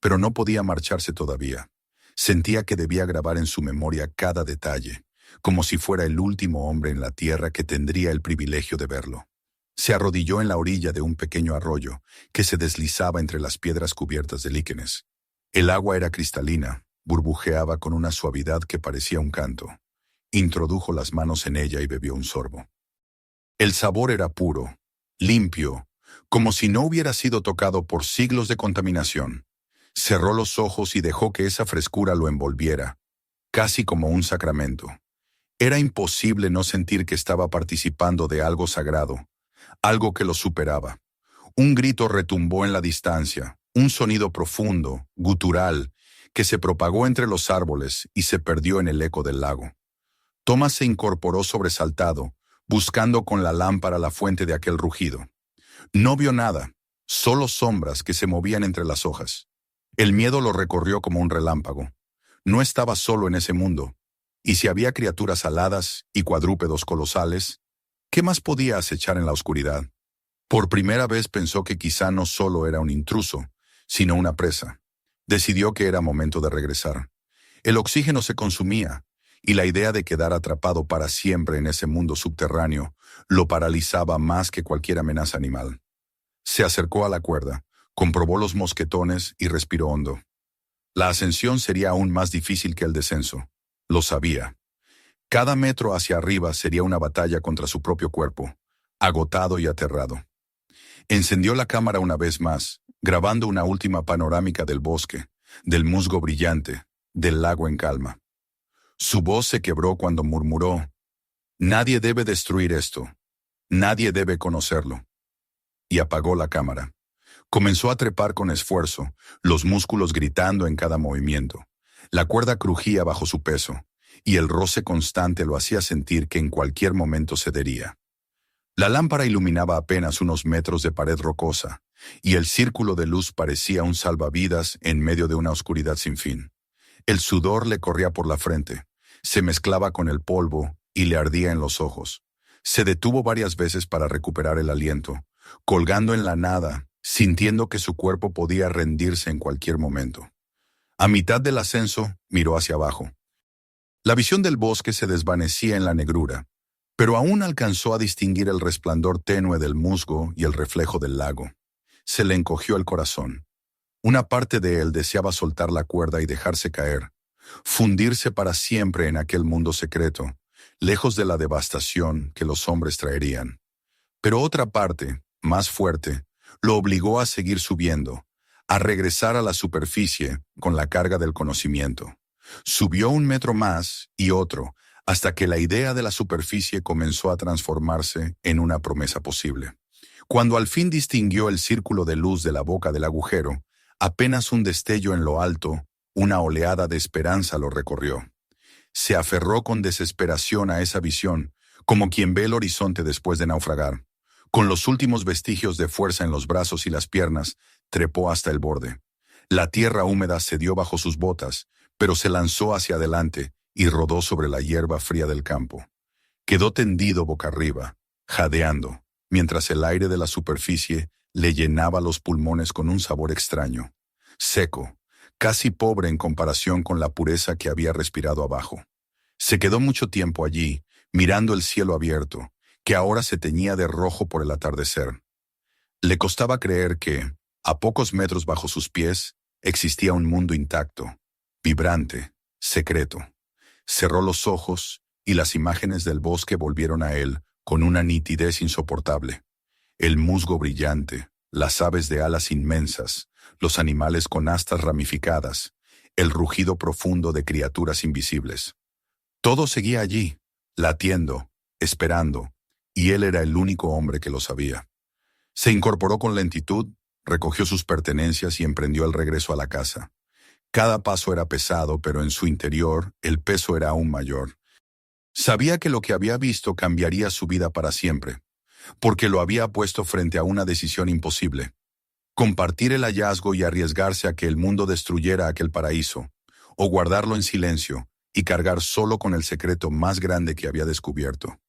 Pero no podía marcharse todavía. Sentía que debía grabar en su memoria cada detalle, como si fuera el último hombre en la tierra que tendría el privilegio de verlo. Se arrodilló en la orilla de un pequeño arroyo que se deslizaba entre las piedras cubiertas de líquenes. El agua era cristalina, burbujeaba con una suavidad que parecía un canto. Introdujo las manos en ella y bebió un sorbo. El sabor era puro, limpio, como si no hubiera sido tocado por siglos de contaminación. Cerró los ojos y dejó que esa frescura lo envolviera, casi como un sacramento. Era imposible no sentir que estaba participando de algo sagrado, algo que lo superaba. Un grito retumbó en la distancia, un sonido profundo, gutural, que se propagó entre los árboles y se perdió en el eco del lago. Thomas se incorporó sobresaltado, buscando con la lámpara la fuente de aquel rugido. No vio nada, solo sombras que se movían entre las hojas. El miedo lo recorrió como un relámpago. No estaba solo en ese mundo, y si había criaturas aladas y cuadrúpedos colosales, ¿qué más podía acechar en la oscuridad? Por primera vez pensó que quizá no solo era un intruso, sino una presa. Decidió que era momento de regresar. El oxígeno se consumía, y la idea de quedar atrapado para siempre en ese mundo subterráneo lo paralizaba más que cualquier amenaza animal. Se acercó a la cuerda, comprobó los mosquetones y respiró hondo. La ascensión sería aún más difícil que el descenso. Lo sabía. Cada metro hacia arriba sería una batalla contra su propio cuerpo, agotado y aterrado. Encendió la cámara una vez más, grabando una última panorámica del bosque, del musgo brillante, del lago en calma. Su voz se quebró cuando murmuró: «Nadie debe destruir esto. Nadie debe conocerlo». Y apagó la cámara. Comenzó a trepar con esfuerzo, los músculos gritando en cada movimiento. La cuerda crujía bajo su peso, y el roce constante lo hacía sentir que en cualquier momento cedería. La lámpara iluminaba apenas unos metros de pared rocosa, y el círculo de luz parecía un salvavidas en medio de una oscuridad sin fin. El sudor le corría por la frente, se mezclaba con el polvo y le ardía en los ojos. Se detuvo varias veces para recuperar el aliento, colgando en la nada, sintiendo que su cuerpo podía rendirse en cualquier momento. A mitad del ascenso, miró hacia abajo. La visión del bosque se desvanecía en la negrura, pero aún alcanzó a distinguir el resplandor tenue del musgo y el reflejo del lago. Se le encogió el corazón. Una parte de él deseaba soltar la cuerda y dejarse caer, fundirse para siempre en aquel mundo secreto, lejos de la devastación que los hombres traerían. Pero otra parte, más fuerte, lo obligó a seguir subiendo, a regresar a la superficie con la carga del conocimiento. Subió 1 metro más y otro, hasta que la idea de la superficie comenzó a transformarse en una promesa posible. Cuando al fin distinguió el círculo de luz de la boca del agujero, apenas un destello en lo alto, una oleada de esperanza lo recorrió. Se aferró con desesperación a esa visión, como quien ve el horizonte después de naufragar. Con los últimos vestigios de fuerza en los brazos y las piernas, trepó hasta el borde. La tierra húmeda cedió bajo sus botas, pero se lanzó hacia adelante y rodó sobre la hierba fría del campo. Quedó tendido boca arriba, jadeando, mientras el aire de la superficie le llenaba los pulmones con un sabor extraño, seco, casi pobre en comparación con la pureza que había respirado abajo. Se quedó mucho tiempo allí, mirando el cielo abierto, que ahora se teñía de rojo por el atardecer. Le costaba creer que, a pocos metros bajo sus pies, existía un mundo intacto, vibrante, secreto. Cerró los ojos y las imágenes del bosque volvieron a él con una nitidez insoportable. El musgo brillante, las aves de alas inmensas, los animales con astas ramificadas, el rugido profundo de criaturas invisibles. Todo seguía allí, latiendo, esperando, y él era el único hombre que lo sabía. Se incorporó con lentitud, recogió sus pertenencias y emprendió el regreso a la casa. Cada paso era pesado, pero en su interior el peso era aún mayor. Sabía que lo que había visto cambiaría su vida para siempre, porque lo había puesto frente a una decisión imposible. Compartir el hallazgo y arriesgarse a que el mundo destruyera aquel paraíso, o guardarlo en silencio y cargar solo con el secreto más grande que había descubierto.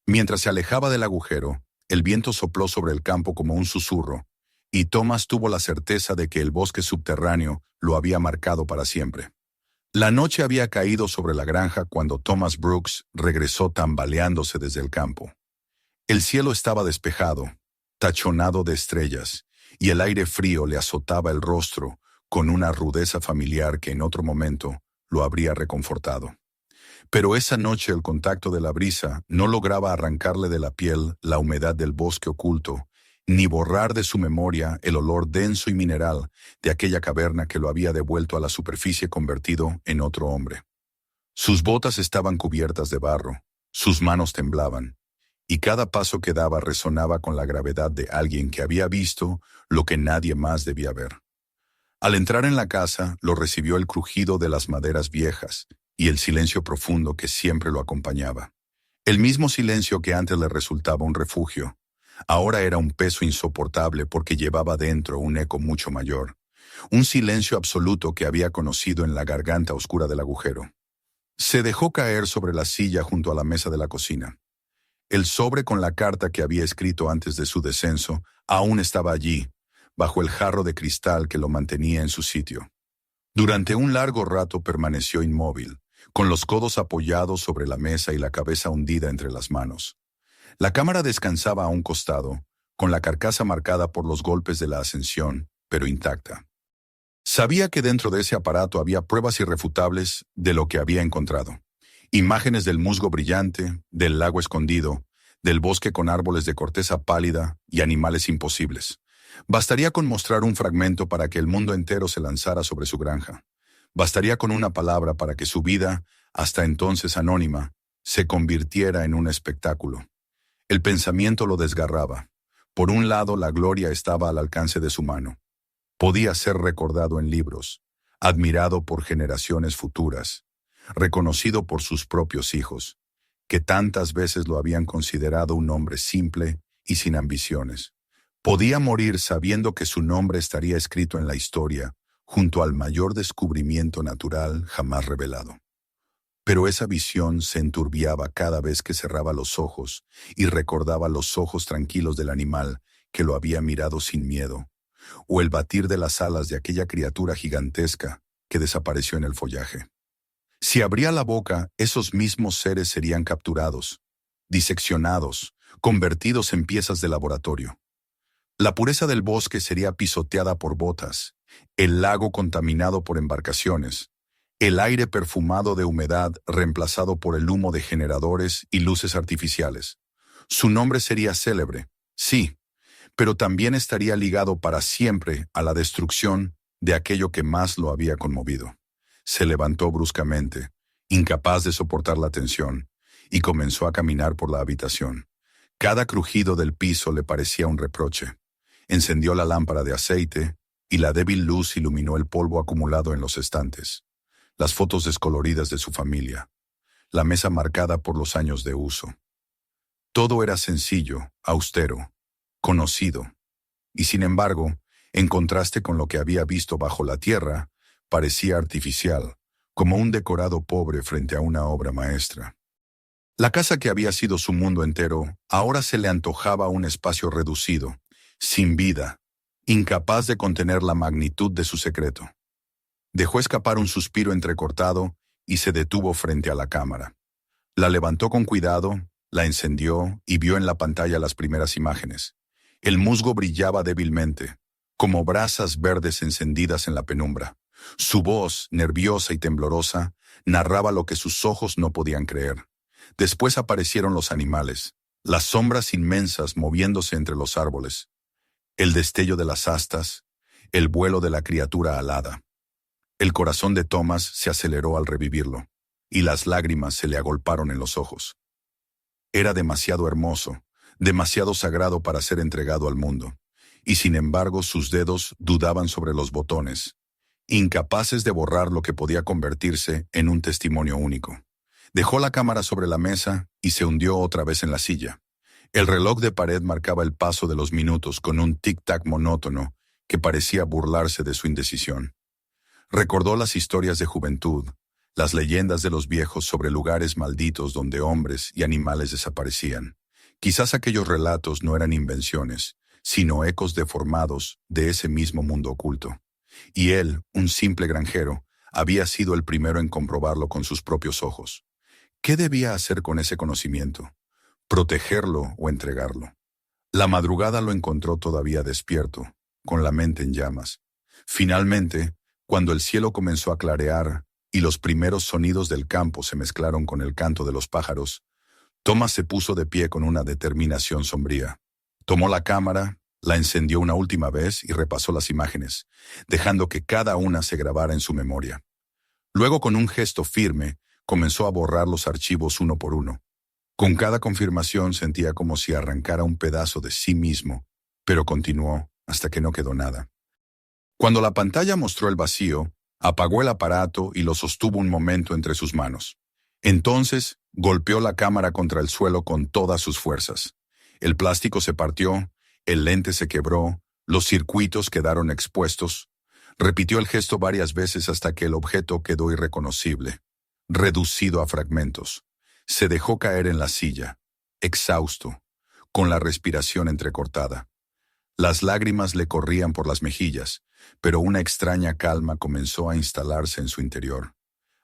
Mientras se alejaba del agujero, el viento sopló sobre el campo como un susurro, y Thomas tuvo la certeza de que el bosque subterráneo lo había marcado para siempre. La noche había caído sobre la granja cuando Thomas Brooks regresó tambaleándose desde el campo. El cielo estaba despejado, tachonado de estrellas, y el aire frío le azotaba el rostro con una rudeza familiar que en otro momento lo habría reconfortado. Pero esa noche el contacto de la brisa no lograba arrancarle de la piel la humedad del bosque oculto, ni borrar de su memoria el olor denso y mineral de aquella caverna que lo había devuelto a la superficie convertido en otro hombre. Sus botas estaban cubiertas de barro, sus manos temblaban, y cada paso que daba resonaba con la gravedad de alguien que había visto lo que nadie más debía ver. Al entrar en la casa, lo recibió el crujido de las maderas viejas y el silencio profundo que siempre lo acompañaba. El mismo silencio que antes le resultaba un refugio, ahora era un peso insoportable porque llevaba dentro un eco mucho mayor, un silencio absoluto que había conocido en la garganta oscura del agujero. Se dejó caer sobre la silla junto a la mesa de la cocina. El sobre con la carta que había escrito antes de su descenso aún estaba allí, bajo el jarro de cristal que lo mantenía en su sitio. Durante un largo rato permaneció inmóvil, con los codos apoyados sobre la mesa y la cabeza hundida entre las manos. La cámara descansaba a un costado, con la carcasa marcada por los golpes de la ascensión, pero intacta. Sabía que dentro de ese aparato había pruebas irrefutables de lo que había encontrado. Imágenes del musgo brillante, del lago escondido, del bosque con árboles de corteza pálida y animales imposibles. Bastaría con mostrar un fragmento para que el mundo entero se lanzara sobre su granja. Bastaría con una palabra para que su vida, hasta entonces anónima, se convirtiera en un espectáculo. El pensamiento lo desgarraba. Por un lado, la gloria estaba al alcance de su mano. Podía ser recordado en libros, admirado por generaciones futuras, reconocido por sus propios hijos. que tantas veces lo habían considerado un hombre simple y sin ambiciones. Podía morir sabiendo que su nombre estaría escrito en la historia, junto al mayor descubrimiento natural jamás revelado. Pero esa visión se enturbiaba cada vez que cerraba los ojos y recordaba los ojos tranquilos del animal que lo había mirado sin miedo, o el batir de las alas de aquella criatura gigantesca que desapareció en el follaje. Si abría la boca, esos mismos seres serían capturados, diseccionados, convertidos en piezas de laboratorio. La pureza del bosque sería pisoteada por botas, el lago contaminado por embarcaciones, el aire perfumado de humedad reemplazado por el humo de generadores y luces artificiales. Su nombre sería célebre, sí, pero también estaría ligado para siempre a la destrucción de aquello que más lo había conmovido. Se levantó bruscamente, incapaz de soportar la tensión, y comenzó a caminar por la habitación. Cada crujido del piso le parecía un reproche. Encendió la lámpara de aceite y la débil luz iluminó el polvo acumulado en los estantes, las fotos descoloridas de su familia, la mesa marcada por los años de uso. Todo era sencillo, austero, conocido, y sin embargo, en contraste con lo que había visto bajo la tierra, parecía artificial, como un decorado pobre frente a una obra maestra. La casa que había sido su mundo entero, ahora se le antojaba un espacio reducido, sin vida, incapaz de contener la magnitud de su secreto. Dejó escapar un suspiro entrecortado y se detuvo frente a la cámara. La levantó con cuidado, la encendió y vio en la pantalla las primeras imágenes. El musgo brillaba débilmente, como brasas verdes encendidas en la penumbra. Su voz, nerviosa y temblorosa, narraba lo que sus ojos no podían creer. Después aparecieron los animales, las sombras inmensas moviéndose entre los árboles, el destello de las astas, el vuelo de la criatura alada. El corazón de Thomas se aceleró al revivirlo, y las lágrimas se le agolparon en los ojos. Era demasiado hermoso, demasiado sagrado para ser entregado al mundo, y sin embargo sus dedos dudaban sobre los botones, incapaces de borrar lo que podía convertirse en un testimonio único. Dejó la cámara sobre la mesa y se hundió otra vez en la silla. El reloj de pared marcaba el paso de los minutos con un tic-tac monótono que parecía burlarse de su indecisión. Recordó las historias de juventud, las leyendas de los viejos sobre lugares malditos donde hombres y animales desaparecían. Quizás aquellos relatos no eran invenciones, sino ecos deformados de ese mismo mundo oculto. Y él, un simple granjero, había sido el primero en comprobarlo con sus propios ojos. ¿Qué debía hacer con ese conocimiento? ¿Protegerlo o entregarlo? La madrugada lo encontró todavía despierto, con la mente en llamas. Finalmente, cuando el cielo comenzó a clarear y los primeros sonidos del campo se mezclaron con el canto de los pájaros, Thomas se puso de pie con una determinación sombría. Tomó la cámara, la encendió una última vez y repasó las imágenes, dejando que cada una se grabara en su memoria. Luego, con un gesto firme, comenzó a borrar los archivos uno por uno. Con cada confirmación sentía como si arrancara un pedazo de sí mismo, pero continuó hasta que no quedó nada. Cuando la pantalla mostró el vacío, apagó el aparato y lo sostuvo un momento entre sus manos. Entonces, golpeó la cámara contra el suelo con todas sus fuerzas. El plástico se partió, el lente se quebró, los circuitos quedaron expuestos. Repitió el gesto varias veces hasta que el objeto quedó irreconocible, reducido a fragmentos. Se dejó caer en la silla, exhausto, con la respiración entrecortada. Las lágrimas le corrían por las mejillas, pero una extraña calma comenzó a instalarse en su interior.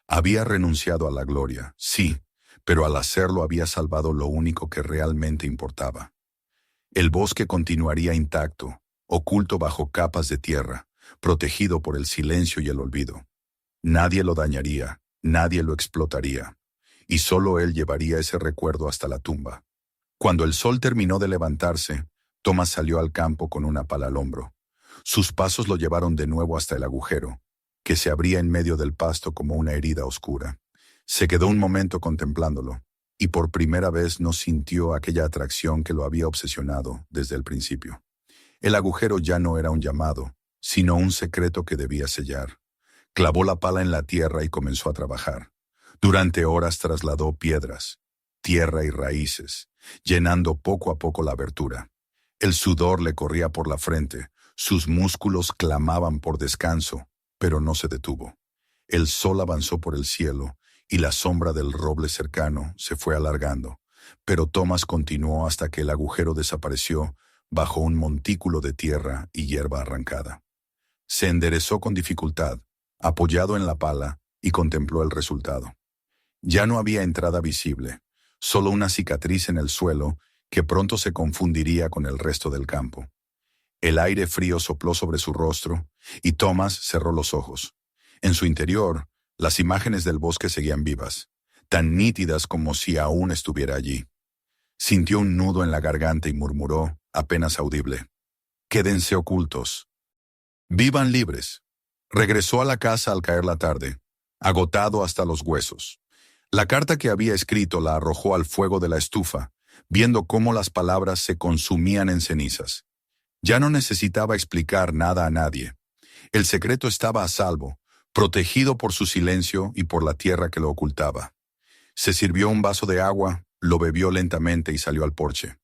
Había renunciado a la gloria, sí, pero al hacerlo había salvado lo único que realmente importaba. El bosque continuaría intacto, oculto bajo capas de tierra, protegido por el silencio y el olvido. Nadie lo dañaría, nadie lo explotaría, y solo él llevaría ese recuerdo hasta la tumba. Cuando el sol terminó de levantarse, Thomas salió al campo con una pala al hombro. Sus pasos lo llevaron de nuevo hasta el agujero, que se abría en medio del pasto como una herida oscura. Se quedó un momento contemplándolo, y por primera vez no sintió aquella atracción que lo había obsesionado desde el principio. El agujero ya no era un llamado, sino un secreto que debía sellar. Clavó la pala en la tierra y comenzó a trabajar. Durante horas trasladó piedras, tierra y raíces, llenando poco a poco la abertura. El sudor le corría por la frente, sus músculos clamaban por descanso, pero no se detuvo. El sol avanzó por el cielo y la sombra del roble cercano se fue alargando, pero Thomas continuó hasta que el agujero desapareció bajo un montículo de tierra y hierba arrancada. Se enderezó con dificultad, apoyado en la pala, y contempló el resultado. Ya no había entrada visible, solo una cicatriz en el suelo que pronto se confundiría con el resto del campo. El aire frío sopló sobre su rostro y Thomas cerró los ojos. En su interior, las imágenes del bosque seguían vivas, tan nítidas como si aún estuviera allí. Sintió un nudo en la garganta y murmuró, apenas audible: «Quédense ocultos. Vivan libres». Regresó a la casa al caer la tarde, agotado hasta los huesos. La carta que había escrito la arrojó al fuego de la estufa, viendo cómo las palabras se consumían en cenizas. Ya no necesitaba explicar nada a nadie. El secreto estaba a salvo, protegido por su silencio y por la tierra que lo ocultaba. Se sirvió un vaso de agua, lo bebió lentamente y salió al porche.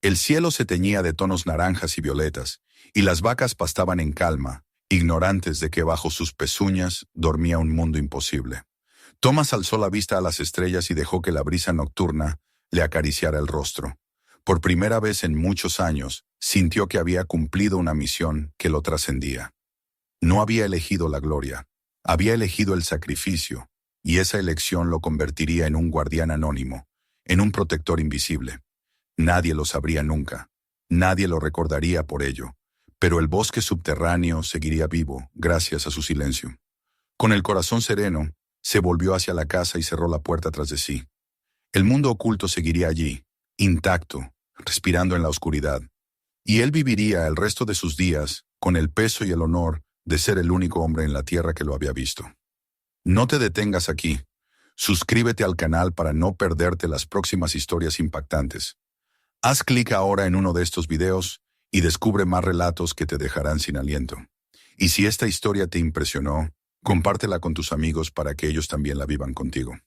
El cielo se teñía de tonos naranjas y violetas, y las vacas pastaban en calma, ignorantes de que bajo sus pezuñas dormía un mundo imposible. Thomas alzó la vista a las estrellas y dejó que la brisa nocturna le acariciara el rostro. Por primera vez en muchos años, sintió que había cumplido una misión que lo trascendía. No había elegido la gloria, había elegido el sacrificio, y esa elección lo convertiría en un guardián anónimo, en un protector invisible. Nadie lo sabría nunca, nadie lo recordaría por ello, pero el bosque subterráneo seguiría vivo gracias a su silencio. Con el corazón sereno, se volvió hacia la casa y cerró la puerta tras de sí. El mundo oculto seguiría allí, intacto, respirando en la oscuridad, y él viviría el resto de sus días con el peso y el honor de ser el único hombre en la tierra que lo había visto. No te detengas aquí. Suscríbete al canal para no perderte las próximas historias impactantes. Haz clic ahora en uno de estos videos y descubre más relatos que te dejarán sin aliento. Y si esta historia te impresionó, compártela con tus amigos para que ellos también la vivan contigo.